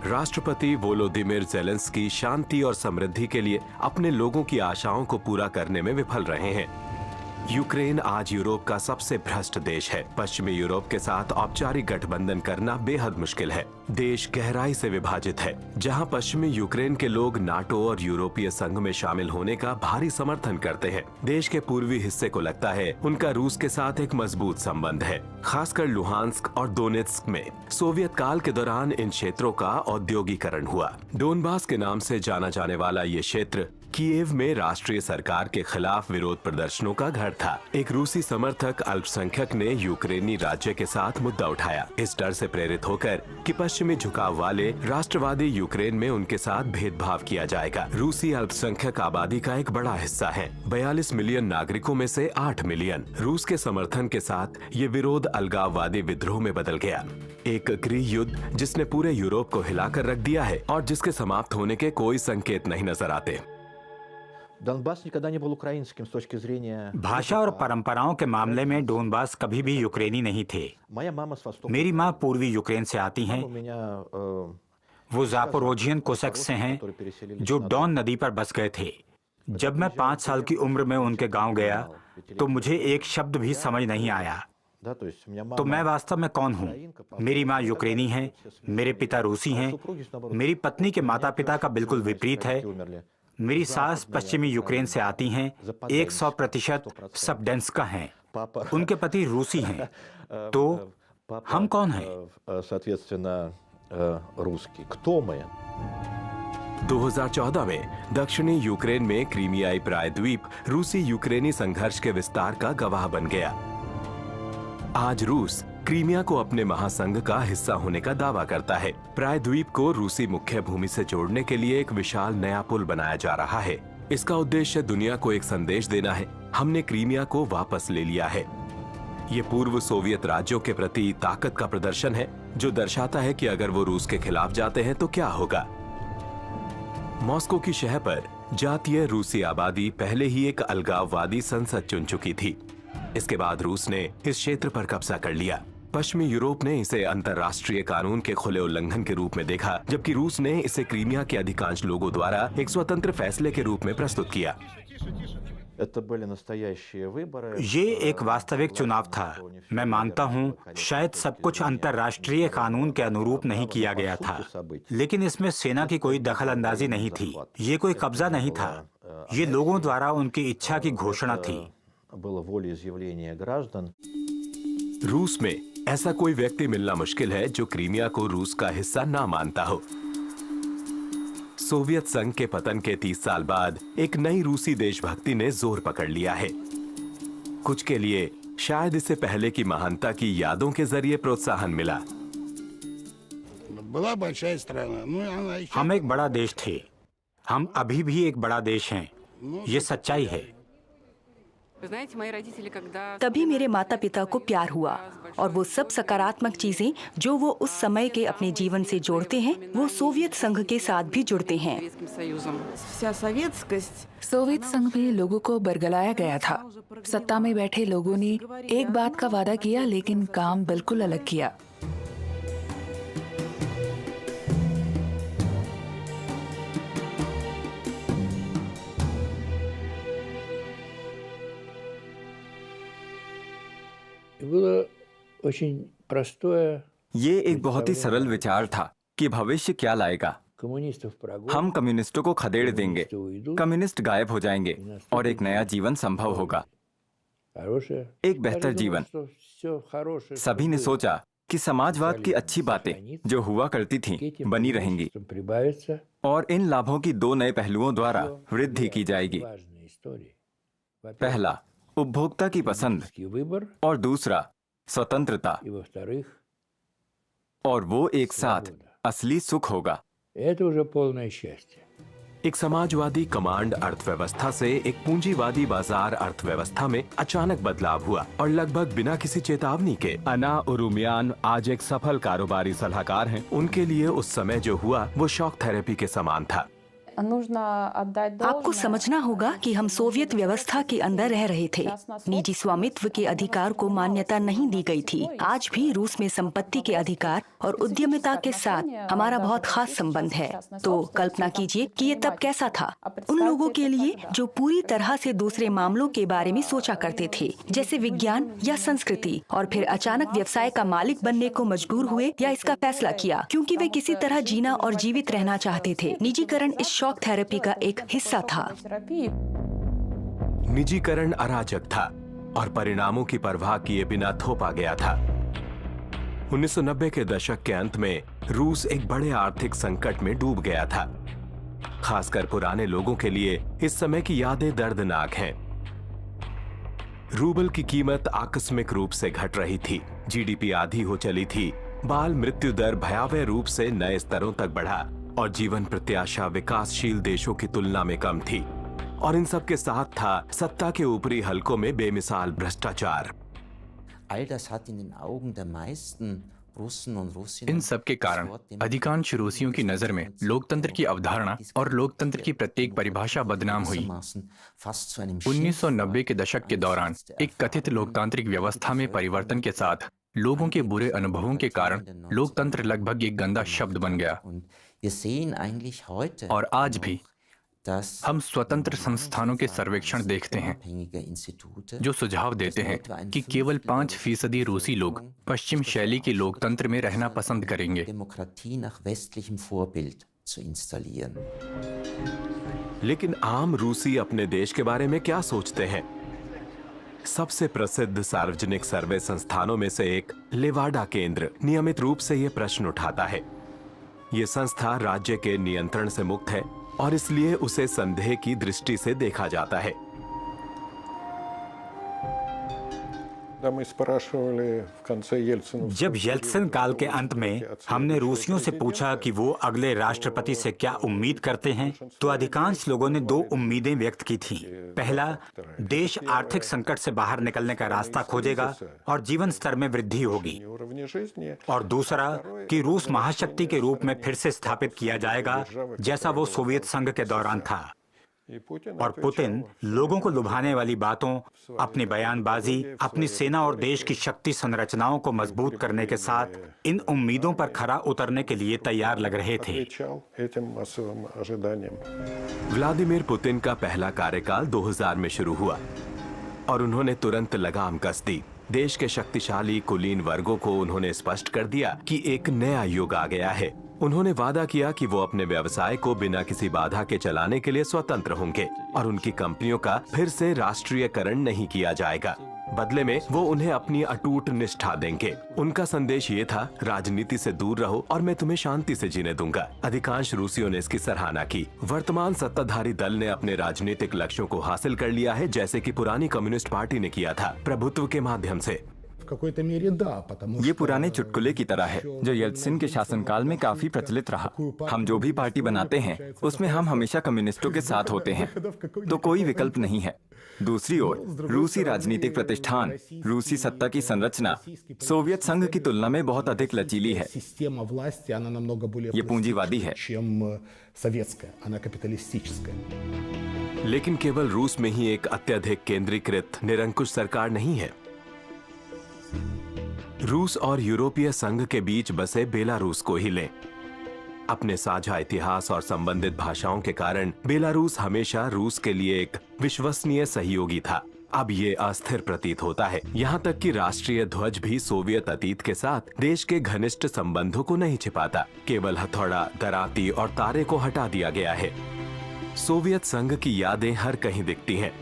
राष्ट्रपति वोलोदिमिर ज़ेलेंस्की शांति और समृद्धि के लिए अपने लोगों की आशाओं को पूरा करने में विफल रहे हैं। यूक्रेन आज यूरोप का सबसे भ्रष्ट देश है। पश्चिमी यूरोप के साथ औपचारिक गठबंधन करना बेहद मुश्किल है। देश गहराई से विभाजित है, जहां पश्चिमी यूक्रेन के लोग नाटो और यूरोपीय संघ में शामिल होने का भारी समर्थन करते हैं। देश के पूर्वी हिस्से को लगता है उनका रूस के साथ एक मजबूत संबंध है, खासकर लुहांस्क और दोनेत्स्क में। सोवियत काल के दौरान इन क्षेत्रों का औद्योगिकरण हुआ। डोनबास के नाम से जाना जाने वाला ये क्षेत्र कीव में राष्ट्रीय सरकार के खिलाफ विरोध प्रदर्शनों का घर था। एक रूसी समर्थक अल्पसंख्यक ने यूक्रेनी राज्य के साथ मुद्दा उठाया, इस डर से प्रेरित होकर कि पश्चिमी झुकाव वाले राष्ट्रवादी यूक्रेन में उनके साथ भेदभाव किया जाएगा। रूसी अल्पसंख्यक आबादी का एक बड़ा हिस्सा है, 42 मिलियन नागरिकों में से 8 मिलियन। रूस के समर्थन के साथ ये विरोध अलगाववादी विद्रोह में बदल गया, एक गृह युद्ध जिसने पूरे यूरोप को हिलाकर रख दिया है और जिसके समाप्त होने के कोई संकेत नहीं नजर आते। भाषा और परंपराओं के मामले में डोनबास कभी भी यूक्रेनी नहीं थे। मेरी माँ पूर्वी यूक्रेन से आती हैं। वो जापोरोजियन कोसक्स से हैं, जो डॉन नदी पर बस गए थे। जब मैं 5 साल की उम्र में उनके गांव गया तो मुझे एक शब्द भी समझ नहीं आया। तो मैं वास्तव में कौन हूँ? मेरी माँ यूक्रेनी है, मेरे पिता रूसी हैं। मेरी पत्नी के माता पिता का बिल्कुल विपरीत है। मेरी सास पश्चिमी यूक्रेन से आती हैं, 100% सबडेंस्का हैं। उनके पति रूसी हैं। तो हम कौन हैं? 2014 में दक्षिणी यूक्रेन में क्रीमियाई प्रायद्वीप रूसी यूक्रेनी संघर्ष के विस्तार का गवाह बन गया। आज रूस क्रीमिया को अपने महासंघ का हिस्सा होने का दावा करता है। प्रायद्वीप को रूसी मुख्य भूमि से जोड़ने के लिए एक विशाल नया पुल बनाया जा रहा है। इसका उद्देश्य दुनिया को एक संदेश देना है, हमने क्रीमिया को वापस ले लिया है। ये पूर्व सोवियत राज्यों के प्रति ताकत का प्रदर्शन है, जो दर्शाता है कि अगर वो रूस के खिलाफ जाते हैं तो क्या होगा। मॉस्को की शहर पर जातीय रूसी आबादी पहले ही एक अलगाववादी संसद चुन चुकी थी। इसके बाद रूस ने इस क्षेत्र पर कब्जा कर लिया। पश्चिमी यूरोप ने इसे अंतर्राष्ट्रीय कानून के खुले उल्लंघन के रूप में देखा, जबकि रूस ने इसे क्रीमिया के अधिकांश लोगों द्वारा एक स्वतंत्र फैसले के रूप में प्रस्तुत किया। ये एक वास्तविक चुनाव था। मैं मानता हूँ शायद सब कुछ अंतर्राष्ट्रीय कानून के अनुरूप नहीं किया गया था, लेकिन इसमें सेना की कोई दखल अंदाजी नहीं थी। ये कोई कब्जा नहीं था, ये लोगों द्वारा उनकी इच्छा की घोषणा थी। रूस में ऐसा कोई व्यक्ति मिलना मुश्किल है जो क्रीमिया को रूस का हिस्सा ना मानता हो। सोवियत संघ के पतन के 30 साल बाद एक नई रूसी देशभक्ति ने जोर पकड़ लिया है। कुछ के लिए शायद इससे पहले की महानता की यादों के जरिए प्रोत्साहन मिला। हम एक बड़ा देश थे, हम अभी भी एक बड़ा देश हैं, ये सच्चाई है। तभी मेरे माता पिता को प्यार हुआ और वो सब सकारात्मक चीजें जो वो उस समय के अपने जीवन से जोड़ते हैं, वो सोवियत संघ के साथ भी जुड़ते हैं। सोवियत संघ में लोगों को बरगलाया गया था। सत्ता में बैठे लोगों ने एक बात का वादा किया, लेकिन काम बिल्कुल अलग किया। ये एक बहुत ही सरल विचार था कि भविष्य क्या लाएगा। हम कम्युनिस्टों को खदेड़ देंगे, कम्युनिस्ट गायब हो जाएंगे और एक नया जीवन संभव होगा, एक बेहतर जीवन। सभी ने सोचा कि समाजवाद की अच्छी बातें जो हुआ करती थीं बनी रहेंगी और इन लाभों की 2 नए पहलुओं द्वारा वृद्धि की जाएगी। पहला, उपभोक्ता की पसंद और दूसरा, स्वतंत्रता। और वो एक साथ असली सुख होगा। एक समाजवादी कमांड अर्थव्यवस्था से एक पूंजीवादी बाजार अर्थव्यवस्था में अचानक बदलाव हुआ और लगभग बिना किसी चेतावनी के। अना उरुमियान आज एक सफल कारोबारी सलाहकार हैं। उनके लिए उस समय जो हुआ वो शॉक थेरेपी के समान था। आपको समझना होगा कि हम सोवियत व्यवस्था के अंदर रह रहे थे। निजी स्वामित्व के अधिकार को मान्यता नहीं दी गई थी। आज भी रूस में संपत्ति के अधिकार और उद्यमिता के साथ हमारा बहुत खास संबंध है। तो कल्पना कीजिए कि ये तब कैसा था उन लोगों के लिए जो पूरी तरह से दूसरे मामलों के बारे में सोचा करते थे, जैसे विज्ञान या संस्कृति, और फिर अचानक व्यवसाय का मालिक बनने को मजबूर हुए या इसका फैसला किया क्योंकि वे किसी तरह जीना और जीवित रहना चाहते थे। निजीकरण इस शॉक थेरेपी का एक हिस्सा था। निजीकरण अराजक था और परिणामों की परवाह किए बिना थोपा गया था। 1990 के दशक के अंत में रूस एक बड़े आर्थिक संकट में डूब गया था। खासकर पुराने लोगों के लिए इस समय की यादें दर्दनाक हैं। रूबल की कीमत आकस्मिक रूप से घट रही थी, जीडीपी आधी हो चली थी, बाल मृत्यु दर भयावह रूप से नए स्तरों तक बढ़ा और जीवन प्रत्याशा विकासशील देशों की तुलना में कम थी। और इन सब के साथ था सत्ता के ऊपरी हलकों में बेमिसाल भ्रष्टाचार। इन सब के कारण अधिकांश रूसियों की नजर में लोकतंत्र की अवधारणा और लोकतंत्र की प्रत्येक परिभाषा बदनाम हुई। 1990 के दशक के दौरान एक कथित लोकतांत्रिक व्यवस्था में परिवर्तन के साथ लोगों के बुरे अनुभवों के कारण लोकतंत्र लगभग एक गंदा शब्द बन गया। और आज भी हम स्वतंत्र संस्थानों के सर्वेक्षण देखते हैं जो सुझाव देते हैं कि केवल 5% रूसी लोग पश्चिम शैली के लोकतंत्र में रहना पसंद करेंगे। लेकिन आम रूसी अपने देश के बारे में क्या सोचते हैं? सबसे प्रसिद्ध सार्वजनिक सर्वे संस्थानों में से एक लेवाडा केंद्र नियमित रूप से यह प्रश्न उठाता है। यह संस्था राज्य के नियंत्रण से मुक्त है और इसलिए उसे संदेह की दृष्टि से देखा जाता है। जब येल्त्सिन काल के अंत में हमने रूसियों से पूछा कि वो अगले राष्ट्रपति से क्या उम्मीद करते हैं, तो अधिकांश लोगों ने 2 उम्मीदें व्यक्त की थीं। पहला, देश आर्थिक संकट से बाहर निकलने का रास्ता खोजेगा और जीवन स्तर में वृद्धि होगी, और दूसरा कि रूस महाशक्ति के रूप में फिर से स्थापित किया जाएगा जैसा वो सोवियत संघ के दौरान था। और पुतिन लोगों को लुभाने वाली बातों, अपनी बयानबाजी, अपनी सेना और देश की शक्ति संरचनाओं को मजबूत करने के साथ इन उम्मीदों पर खरा उतरने के लिए तैयार लग रहे थे। व्लादिमीर पुतिन का पहला कार्यकाल 2000 में शुरू हुआ और उन्होंने तुरंत लगाम कस दी। देश के शक्तिशाली कुलीन वर्गों को उन्होंने स्पष्ट कर दिया कि एक नया युग आ गया है। उन्होंने वादा किया कि वो अपने व्यवसाय को बिना किसी बाधा के चलाने के लिए स्वतंत्र होंगे और उनकी कंपनियों का फिर से राष्ट्रीयकरण नहीं किया जाएगा। बदले में वो उन्हें अपनी अटूट निष्ठा देंगे। उनका संदेश ये था, राजनीति से दूर रहो और मैं तुम्हें शांति से जीने दूंगा। अधिकांश रूसियों ने इसकी सराहना की। वर्तमान सत्ताधारी दल ने अपने राजनीतिक लक्ष्यों को हासिल कर लिया है, जैसे कि पुरानी कम्युनिस्ट पार्टी ने किया था, प्रभुत्व के माध्यम से। ये पुराने चुटकुले की तरह है जो येल्त्सिन के शासनकाल में काफी प्रचलित रहा। हम जो भी पार्टी बनाते हैं उसमें हम हमेशा कम्युनिस्टों के साथ होते हैं, तो कोई विकल्प नहीं है। दूसरी ओर रूसी राजनीतिक प्रतिष्ठान, रूसी सत्ता की संरचना सोवियत संघ की तुलना में बहुत अधिक लचीली है। ये पूंजीवादी है। लेकिन केवल रूस में ही एक अत्यधिक केंद्रीकृत निरंकुश सरकार नहीं है। रूस और यूरोपीय संघ के बीच बसे बेलारूस को ही लें। अपने साझा इतिहास और संबंधित भाषाओं के कारण बेलारूस हमेशा रूस के लिए एक विश्वसनीय सहयोगी था। अब ये अस्थिर प्रतीत होता है, यहाँ तक कि राष्ट्रीय ध्वज भी सोवियत अतीत के साथ देश के घनिष्ठ संबंधों को नहीं छिपाता। केवल हथौड़ा, दराती और तारे को हटा दिया गया है। सोवियत संघ की यादें हर कहीं दिखती हैं,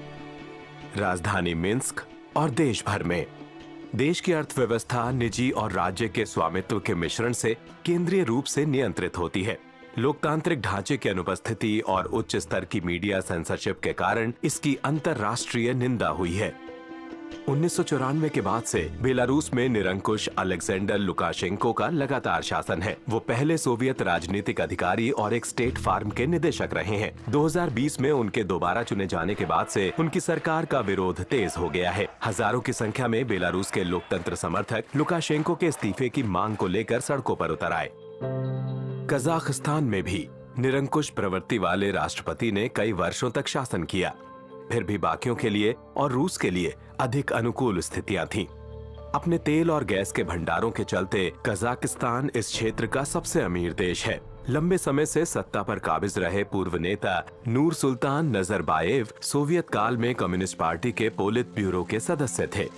राजधानी मिन्स्क और देश भर में। देश की अर्थव्यवस्था निजी और राज्य के स्वामित्व के मिश्रण से केंद्रीय रूप से नियंत्रित होती है। लोकतांत्रिक ढांचे की अनुपस्थिति और उच्च स्तर की मीडिया सेंसरशिप के कारण इसकी अंतर्राष्ट्रीय निंदा हुई है। 1994 के बाद से बेलारूस में निरंकुश अलेक्जेंडर लुकाशेंको का लगातार शासन है। वो पहले सोवियत राजनीतिक अधिकारी और एक स्टेट फार्म के निदेशक रहे हैं। 2020 में उनके दोबारा चुने जाने के बाद से उनकी सरकार का विरोध तेज हो गया है। हजारों की संख्या में बेलारूस के लोकतंत्र समर्थक लुकाशेंको के इस्तीफे की मांग को लेकर सड़कों पर उतर आए। कजाकिस्तान में भी निरंकुश प्रवृत्ति वाले राष्ट्रपति ने कई वर्षों तक शासन किया। फिर भी बाकियों के लिए और रूस के लिए अधिक अनुकूल स्थितियां थीं। अपने तेल और गैस के भंडारों के चलते कजाकिस्तान इस क्षेत्र का सबसे अमीर देश है। लंबे समय से सत्ता पर काबिज रहे पूर्व नेता नूर सुल्तान नजरबायेव सोवियत काल में कम्युनिस्ट पार्टी के पोलित ब्यूरो के सदस्य थे।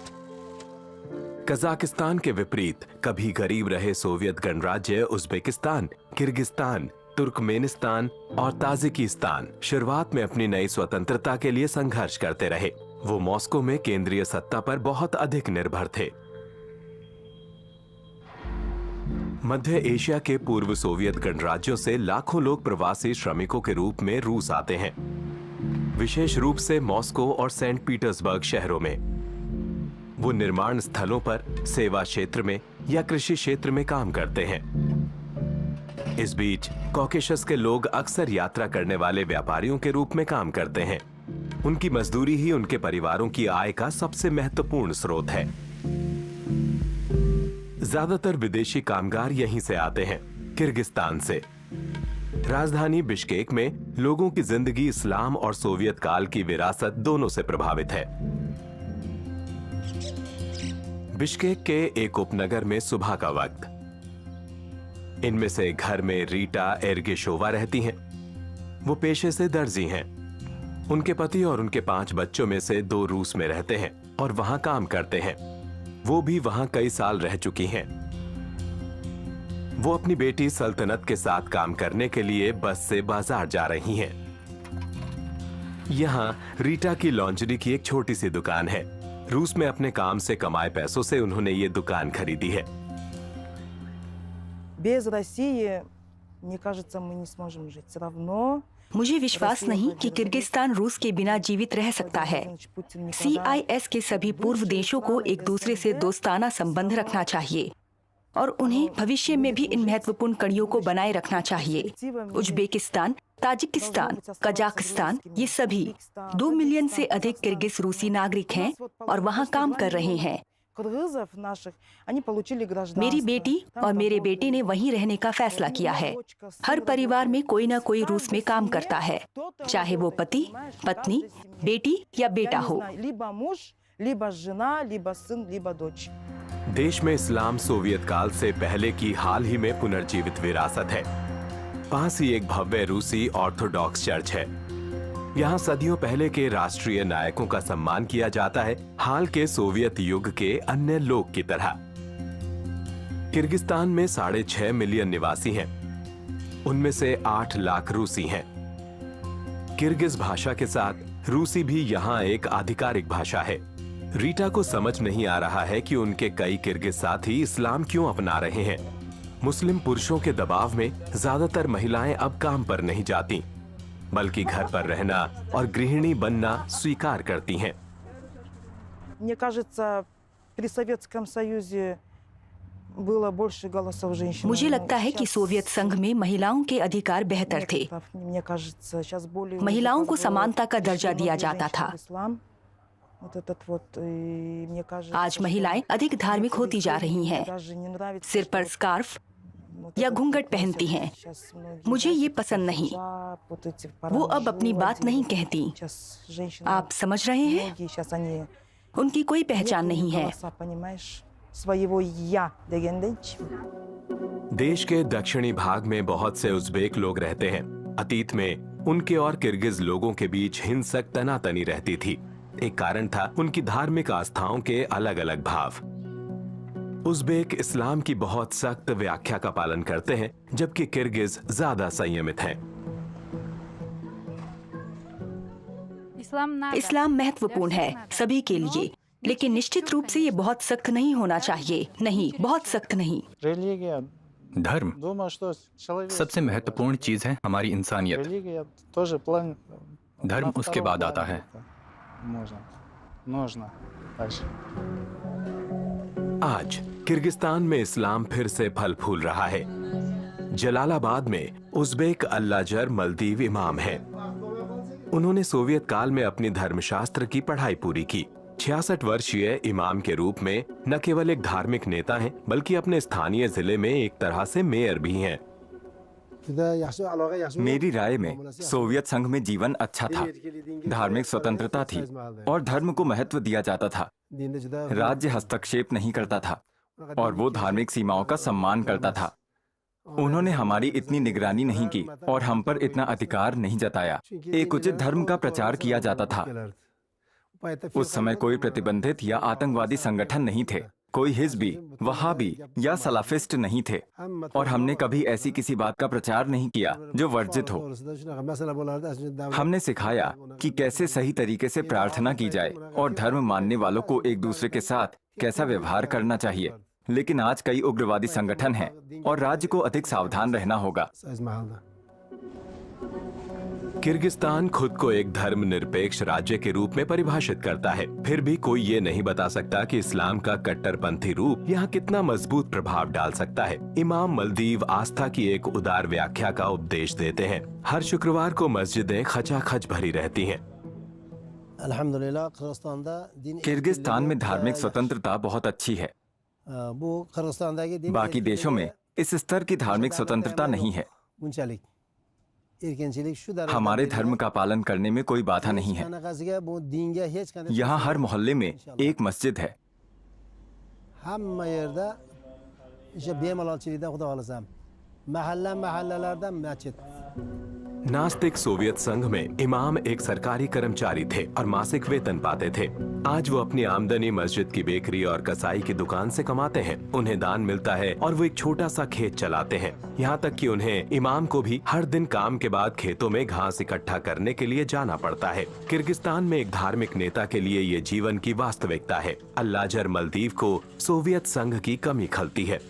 कजाकिस्तान के विपरीत कभी गरीब रहे सोवियत गणराज्य उज्बेकिस्तान, किर्गिस्तान, तुर्कमेनिस्तान और ताजिकिस्तान शुरुआत में अपनी नई स्वतंत्रता के लिए संघर्ष करते रहे। वो मॉस्को में केंद्रीय सत्ता पर बहुत अधिक निर्भर थे। मध्य एशिया के पूर्व सोवियत गणराज्यों से लाखों लोग प्रवासी श्रमिकों के रूप में रूस आते हैं, विशेष रूप से मॉस्को और सेंट पीटर्सबर्ग शहरों में। वो निर्माण स्थलों पर, सेवा क्षेत्र में या कृषि क्षेत्र में काम करते हैं। इस बीच कॉकेशस के लोग अक्सर यात्रा करने वाले व्यापारियों के रूप में काम करते हैं। उनकी मजदूरी ही उनके परिवारों की आय का सबसे महत्वपूर्ण स्रोत है। ज्यादातर विदेशी कामगार यहीं से आते हैं, किर्गिस्तान से। राजधानी बिश्केक में लोगों की जिंदगी इस्लाम और सोवियत काल की विरासत दोनों से प्रभावित है। बिश्केक के एक उपनगर में सुबह का वक्त। इनमें से घर में रीटा एर्गेशोवा रहती हैं। वो पेशे से दर्जी हैं। उनके पति और उनके 5 बच्चों में से 2 रूस में रहते हैं और वहां काम करते हैं। वो भी वहां कई साल रह चुकी हैं। वो अपनी बेटी सल्तनत के साथ काम करने के लिए बस से बाजार जा रही हैं। यहां रीटा की लॉन्ड्री की एक छोटी सी दुकान है। रूस में अपने काम से कमाए पैसों से उन्होंने ये दुकान खरीदी है। Без России, мне кажется, мы не сможем жить. Все равно मुझे विश्वास नहीं कि किर्गिस्तान रूस के बिना जीवित रह सकता है। CIS के सभी पूर्व देशों को एक दूसरे से दोस्ताना संबंध रखना चाहिए और उन्हें भविष्य में भी इन महत्वपूर्ण कड़ियों को बनाए रखना चाहिए। उज्बेकिस्तान, ताजिकिस्तान, कजाकिस्तान, ये सभी 2 मिलियन से अधिक किर्गिज रूसी नागरिक हैं और वहाँ काम कर रहे हैं। मेरी बेटी और मेरे बेटे ने वहीं रहने का फैसला किया है। हर परिवार में कोई ना कोई रूस में काम करता है, चाहे वो पति, पत्नी, बेटी या बेटा हो। देश में इस्लाम सोवियत काल से पहले की हाल ही में पुनर्जीवित विरासत है। पास ही एक भव्य रूसी ऑर्थोडॉक्स चर्च है। यहाँ सदियों पहले के राष्ट्रीय नायकों का सम्मान किया जाता है, हाल के सोवियत युग के अन्य लोग की तरह। किर्गिस्तान में 6.5 मिलियन निवासी हैं। उनमें से 8 लाख रूसी हैं। किर्गिज भाषा के साथ रूसी भी यहाँ एक आधिकारिक भाषा है। रीटा को समझ नहीं आ रहा है कि उनके कई किर्गिज साथी इस्लाम क्यों अपना रहे हैं। मुस्लिम पुरुषों के दबाव में ज्यादातर महिलाएं अब काम पर नहीं जाती, बल्कि घर पर रहना और गृहिणी बनना स्वीकार करती हैं। Мне кажется, при Советском Союзе было больше голосов женщин. मुझे लगता है कि सोवियत संघ में महिलाओं के अधिकार बेहतर थे। Мне кажется, сейчас более महिलाओं को समानता का दर्जा दिया जाता था। आज महिलाएं अधिक धार्मिक होती जा रही हैं, सिर पर स्कार्फ या घूंघट पहनती हैं। मुझे ये पसंद नहीं। वो अब अपनी बात नहीं कहती। आप समझ रहे हैं? उनकी कोई पहचान नहीं है। देश के दक्षिणी भाग में बहुत से उज़्बेक लोग रहते हैं। अतीत में उनके और किर्गिज लोगों के बीच हिंसक तनातनी रहती थी। एक कारण था उनकी धार्मिक आस्थाओं के अलग अलग भाव। उज़्बेक इस्लाम की बहुत सख्त व्याख्या का पालन करते हैं, जबकि किर्गिज ज्यादा संयमित हैं। इस्लाम महत्वपूर्ण है सभी के लिए, लेकिन निश्चित रूप से ये बहुत सख्त नहीं होना चाहिए। नहीं, बहुत सख्त नहीं। धर्म सबसे महत्वपूर्ण चीज है हमारी इंसानियत। धर्म उसके बाद आता है। आज किर्गिस्तान में इस्लाम फिर से फल फूल रहा है। जलालाबाद में उज़्बेक अल्लाजर मल्दीव इमाम हैं। उन्होंने सोवियत काल में अपनी धर्मशास्त्र की पढ़ाई पूरी की। 66 वर्षीय इमाम के रूप में न केवल एक धार्मिक नेता हैं, बल्कि अपने स्थानीय जिले में एक तरह से मेयर भी हैं। मेरी राय में सोवियत संघ में जीवन अच्छा था, धार्मिक स्वतंत्रता थी और धर्म को महत्व दिया जाता था। राज्य हस्तक्षेप नहीं करता था और वो धार्मिक सीमाओं का सम्मान करता था। उन्होंने हमारी इतनी निगरानी नहीं की और हम पर इतना अधिकार नहीं जताया। एक उचित धर्म का प्रचार किया जाता था। उस समय कोई प्रतिबंधित या आतंकवादी संगठन नहीं थे, कोई हिज़्बी, वहाबी या सलाफिस्ट नहीं थे और हमने कभी ऐसी किसी बात का प्रचार नहीं किया जो वर्जित हो। हमने सिखाया कि कैसे सही तरीके से प्रार्थना की जाए और धर्म मानने वालों को एक दूसरे के साथ कैसा व्यवहार करना चाहिए। लेकिन आज कई उग्रवादी संगठन हैं और राज्य को अधिक सावधान रहना होगा। किर्गिस्तान खुद को एक धर्मनिरपेक्ष राज्य के रूप में परिभाषित करता है, फिर भी कोई ये नहीं बता सकता कि इस्लाम का कट्टरपंथी रूप यहाँ कितना मजबूत प्रभाव डाल सकता है। इमाम मलदीव आस्था की एक उदार व्याख्या का उपदेश देते हैं। हर शुक्रवार को मस्जिदें खचाखच भरी रहती हैं। किर्गिस्तान में धार्मिक स्वतंत्रता बहुत अच्छी है। बाकी देशों में इस स्तर की धार्मिक स्वतंत्रता नहीं है। हमारे धर्म का पालन करने में कोई बाधा नहीं है। यहाँ हर मोहल्ले में एक मस्जिद है। नास्तिक सोवियत संघ में इमाम एक सरकारी कर्मचारी थे और मासिक वेतन पाते थे। आज वो अपनी आमदनी मस्जिद की बेकरी और कसाई की दुकान से कमाते हैं। उन्हें दान मिलता है और वो एक छोटा सा खेत चलाते हैं। यहाँ तक कि उन्हें इमाम को भी हर दिन काम के बाद खेतों में घास इकट्ठा करने के लिए जाना पड़ता है। किर्गिस्तान में एक धार्मिक नेता के लिए ये जीवन की वास्तविकता है। अल्लाजर मलदीव को सोवियत संघ की कमी खलती है।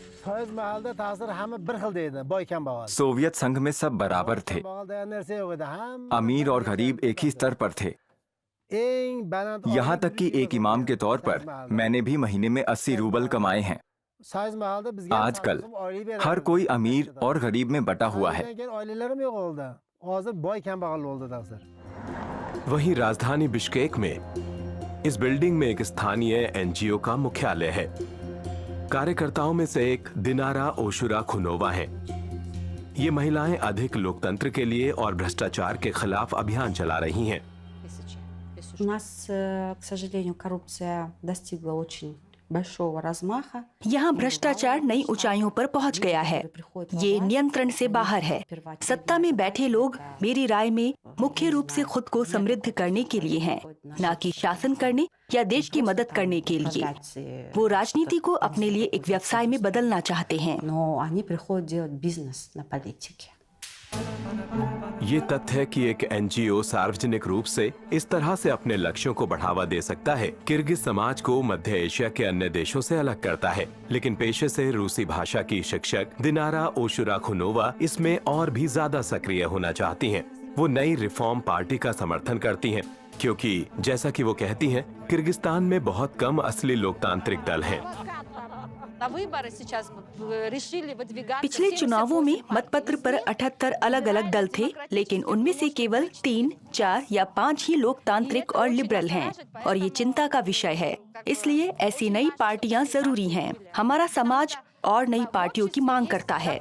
सोवियत संघ में सब बराबर थे। अमीर और गरीब एक ही स्तर पर थे। यहाँ तक कि एक इमाम के तौर पर मैंने भी महीने में 80 रूबल कमाए हैं। आजकल हर कोई अमीर और गरीब में बटा हुआ है। वहीं राजधानी बिश्केक में इस बिल्डिंग में एक स्थानीय एनजीओ का मुख्यालय है। कार्यकर्ताओं में से एक दिनारा ओशुराखुनोवा है। ये महिलाएं अधिक लोकतंत्र के लिए और भ्रष्टाचार के खिलाफ अभियान चला रही हैं। У нас, к сожалению, коррупция достигла очень большого размаха. यहाँ भ्रष्टाचार नई ऊंचाइयों पर पहुंच गया है। ये नियंत्रण से बाहर है। सत्ता में बैठे लोग मेरी राय में मुख्य रूप से खुद को समृद्ध करने के लिए हैं, न कि शासन करने या देश की मदद करने के लिए। वो राजनीति को अपने लिए एक व्यवसाय में बदलना चाहते हैं। Но они приходят делать бизнес на политике. ये तथ्य कि एक एनजीओ सार्वजनिक रूप से इस तरह से अपने लक्ष्यों को बढ़ावा दे सकता है, किर्गिज समाज को मध्य एशिया के अन्य देशों से अलग करता है। लेकिन पेशे से रूसी भाषा की शिक्षक दिनारा ओशुराखुनोवा इसमें और भी ज्यादा सक्रिय होना चाहती हैं। वो नई रिफॉर्म पार्टी का समर्थन करती हैं, क्योंकि जैसा कि वो कहती हैं, किर्गिस्तान में बहुत कम असली लोकतांत्रिक दल हैं। पिछले चुनावों में मतपत्र पर 78 अलग अलग दल थे, लेकिन उनमें से केवल 3, 4 या 5 ही लोकतांत्रिक और लिबरल हैं, और ये चिंता का विषय है। इसलिए ऐसी नई पार्टियां जरूरी हैं। हमारा समाज और नई पार्टियों की मांग करता है।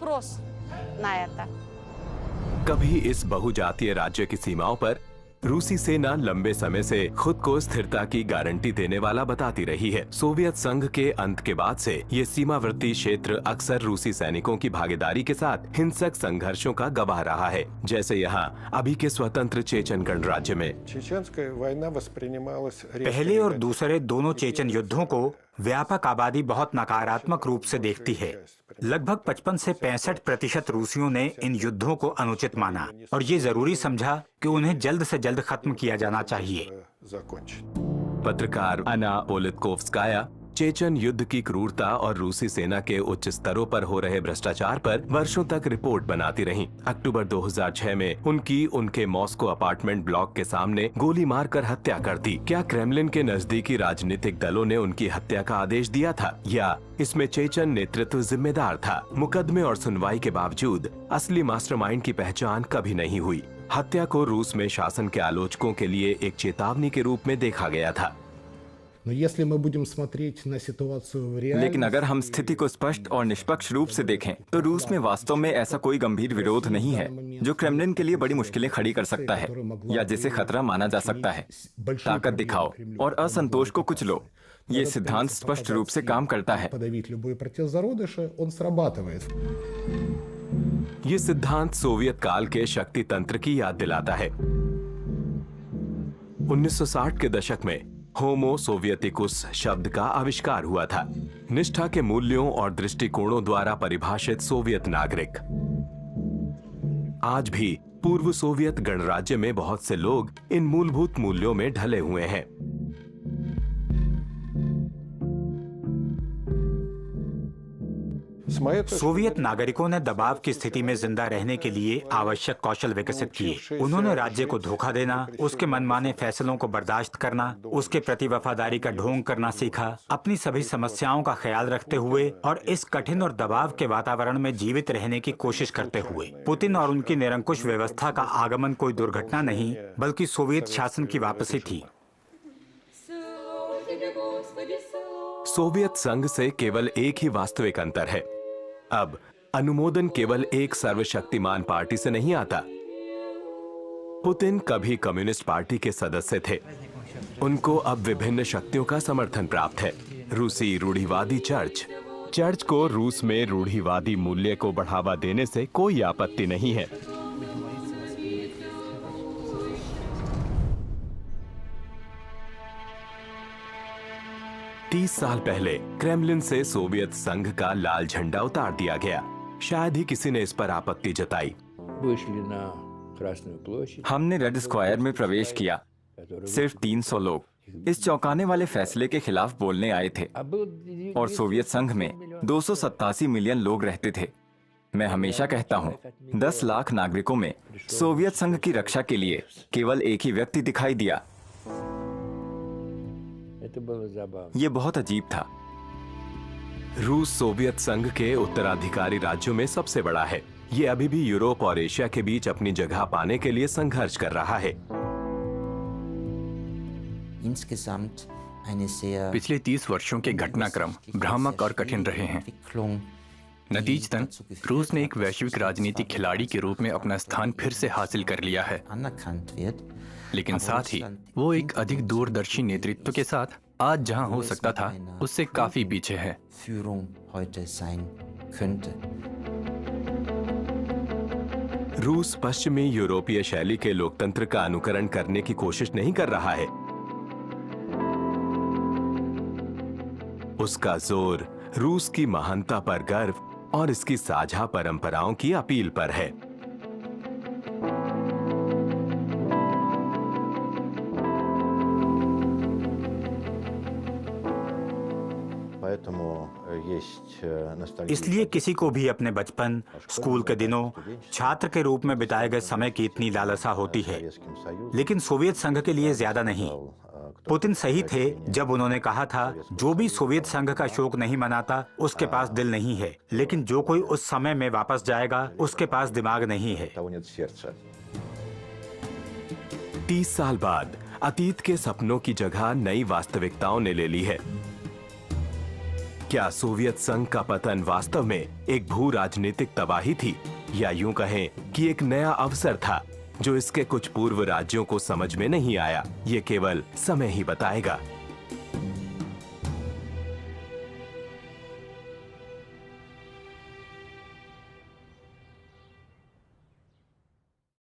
कभी इस बहुजातीय राज्य की सीमाओं पर रूसी सेना लंबे समय से खुद को स्थिरता की गारंटी देने वाला बताती रही है। सोवियत संघ के अंत के बाद से ये सीमावर्ती क्षेत्र अक्सर रूसी सैनिकों की भागीदारी के साथ हिंसक संघर्षों का गवाह रहा है, जैसे यहाँ अभी के स्वतंत्र चेचन गणराज्य में। पहले और दूसरे दोनों चेचन युद्धों को व्यापक आबादी बहुत नकारात्मक रूप से देखती है। लगभग 55 से 65% रूसियों ने इन युद्धों को अनुचित माना और ये जरूरी समझा कि उन्हें जल्द से जल्द खत्म किया जाना चाहिए। पत्रकार अना ओलितकोव्स्काया चेचन युद्ध की क्रूरता और रूसी सेना के उच्च स्तरों पर हो रहे भ्रष्टाचार पर वर्षों तक रिपोर्ट बनाती रहीं। अक्टूबर 2006 में उनकी उनके मॉस्को अपार्टमेंट ब्लॉक के सामने गोली मारकर हत्या कर दी। क्या क्रेमलिन के नजदीकी राजनीतिक दलों ने उनकी हत्या का आदेश दिया था, या इसमें चेचन नेतृत्व जिम्मेदार था? मुकदमे और सुनवाई के बावजूद असली मास्टरमाइंड की पहचान कभी नहीं हुई। हत्या को रूस में शासन के आलोचकों के लिए एक चेतावनी के रूप में देखा गया था। लेकिन अगर हम स्थिति को स्पष्ट और निष्पक्ष रूप से देखें तो रूस में वास्तव में ऐसा कोई गंभीर विरोध नहीं है जो क्रेमलिन के लिए बड़ी मुश्किलें खड़ी कर सकता है या जिसे खतरा माना जा सकता है। ताकत दिखाओ और असंतोष को कुचलो, ये सिद्धांत स्पष्ट रूप से काम करता है। ये सिद्धांत सोवियत काल के शक्ति तंत्र की याद दिलाता है। 1960 के दशक में होमो सोवियतिकुस शब्द का आविष्कार हुआ था। निष्ठा के मूल्यों और दृष्टिकोणों द्वारा परिभाषित सोवियत नागरिक। आज भी पूर्व सोवियत गणराज्य में बहुत से लोग इन मूलभूत मूल्यों में ढले हुए हैं। सोवियत नागरिकों ने दबाव की स्थिति में जिंदा रहने के लिए आवश्यक कौशल विकसित किए। उन्होंने राज्य को धोखा देना, उसके मनमाने फैसलों को बर्दाश्त करना, उसके प्रति वफादारी का ढोंग करना सीखा, अपनी सभी समस्याओं का ख्याल रखते हुए और इस कठिन और दबाव के वातावरण में जीवित रहने की कोशिश करते हुए। पुतिन और उनकी निरंकुश व्यवस्था का आगमन कोई दुर्घटना नहीं बल्कि सोवियत शासन की वापसी थी। सोवियत संघ से केवल एक ही वास्तविक अंतर है, अब अनुमोदन केवल एक सर्वशक्तिमान पार्टी से नहीं आता। पुतिन कभी कम्युनिस्ट पार्टी के सदस्य थे, उनको अब विभिन्न शक्तियों का समर्थन प्राप्त है। रूसी रूढ़िवादी चर्च को रूस में रूढ़िवादी मूल्य को बढ़ावा देने से कोई आपत्ति नहीं है। तीस साल पहले क्रेमलिन से सोवियत संघ का लाल झंडा उतार दिया गया। शायद ही किसी ने इस पर आपत्ति जताई। हमने रेड स्क्वायर में प्रवेश किया। सिर्फ 300 लोग इस चौंकाने वाले फैसले के खिलाफ बोलने आए थे और सोवियत संघ में 287 मिलियन लोग रहते थे। मैं हमेशा कहता हूँ 10 लाख नागरिकों में सोवियत संघ की रक्षा के लिए केवल एक ही व्यक्ति दिखाई दिया। ये बहुत अजीब था। रूस सोवियत संघ के उत्तराधिकारी राज्यों में सबसे बड़ा है। ये अभी भी यूरोप और एशिया के बीच अपनी जगह पाने के लिए संघर्ष कर रहा है। पिछले 30 वर्षों के घटनाक्रम भ्रामक और कठिन रहे हैं। नतीजतन रूस ने एक वैश्विक राजनीतिक खिलाड़ी के रूप में अपना स्थान फिर से हासिल कर लिया है, लेकिन साथ ही वो एक अधिक दूरदर्शी नेतृत्व के साथ आज जहां हो सकता था उससे काफी पीछे है। रूस पश्चिमी यूरोपीय शैली के लोकतंत्र का अनुकरण करने की कोशिश नहीं कर रहा है। उसका जोर रूस की महानता पर गर्व और इसकी साझा परंपराओं की अपील पर है। इसलिए किसी को भी अपने बचपन, स्कूल के दिनों, छात्र के रूप में बिताए गए समय की इतनी लालसा होती है, लेकिन सोवियत संघ के लिए ज्यादा नहीं। पुतिन सही थे जब उन्होंने कहा था, जो भी सोवियत संघ का शोक नहीं मनाता उसके पास दिल नहीं है, लेकिन जो कोई उस समय में वापस जाएगा उसके पास दिमाग नहीं है। 30 साल बाद अतीत के सपनों की जगह नई वास्तविकताओं ने ले ली है। क्या सोवियत संघ का पतन वास्तव में एक भू राजनीतिक तबाही थी, या यूं कहें कि एक नया अवसर था जो इसके कुछ पूर्व राज्यों को समझ में नहीं आया? ये केवल समय ही बताएगा।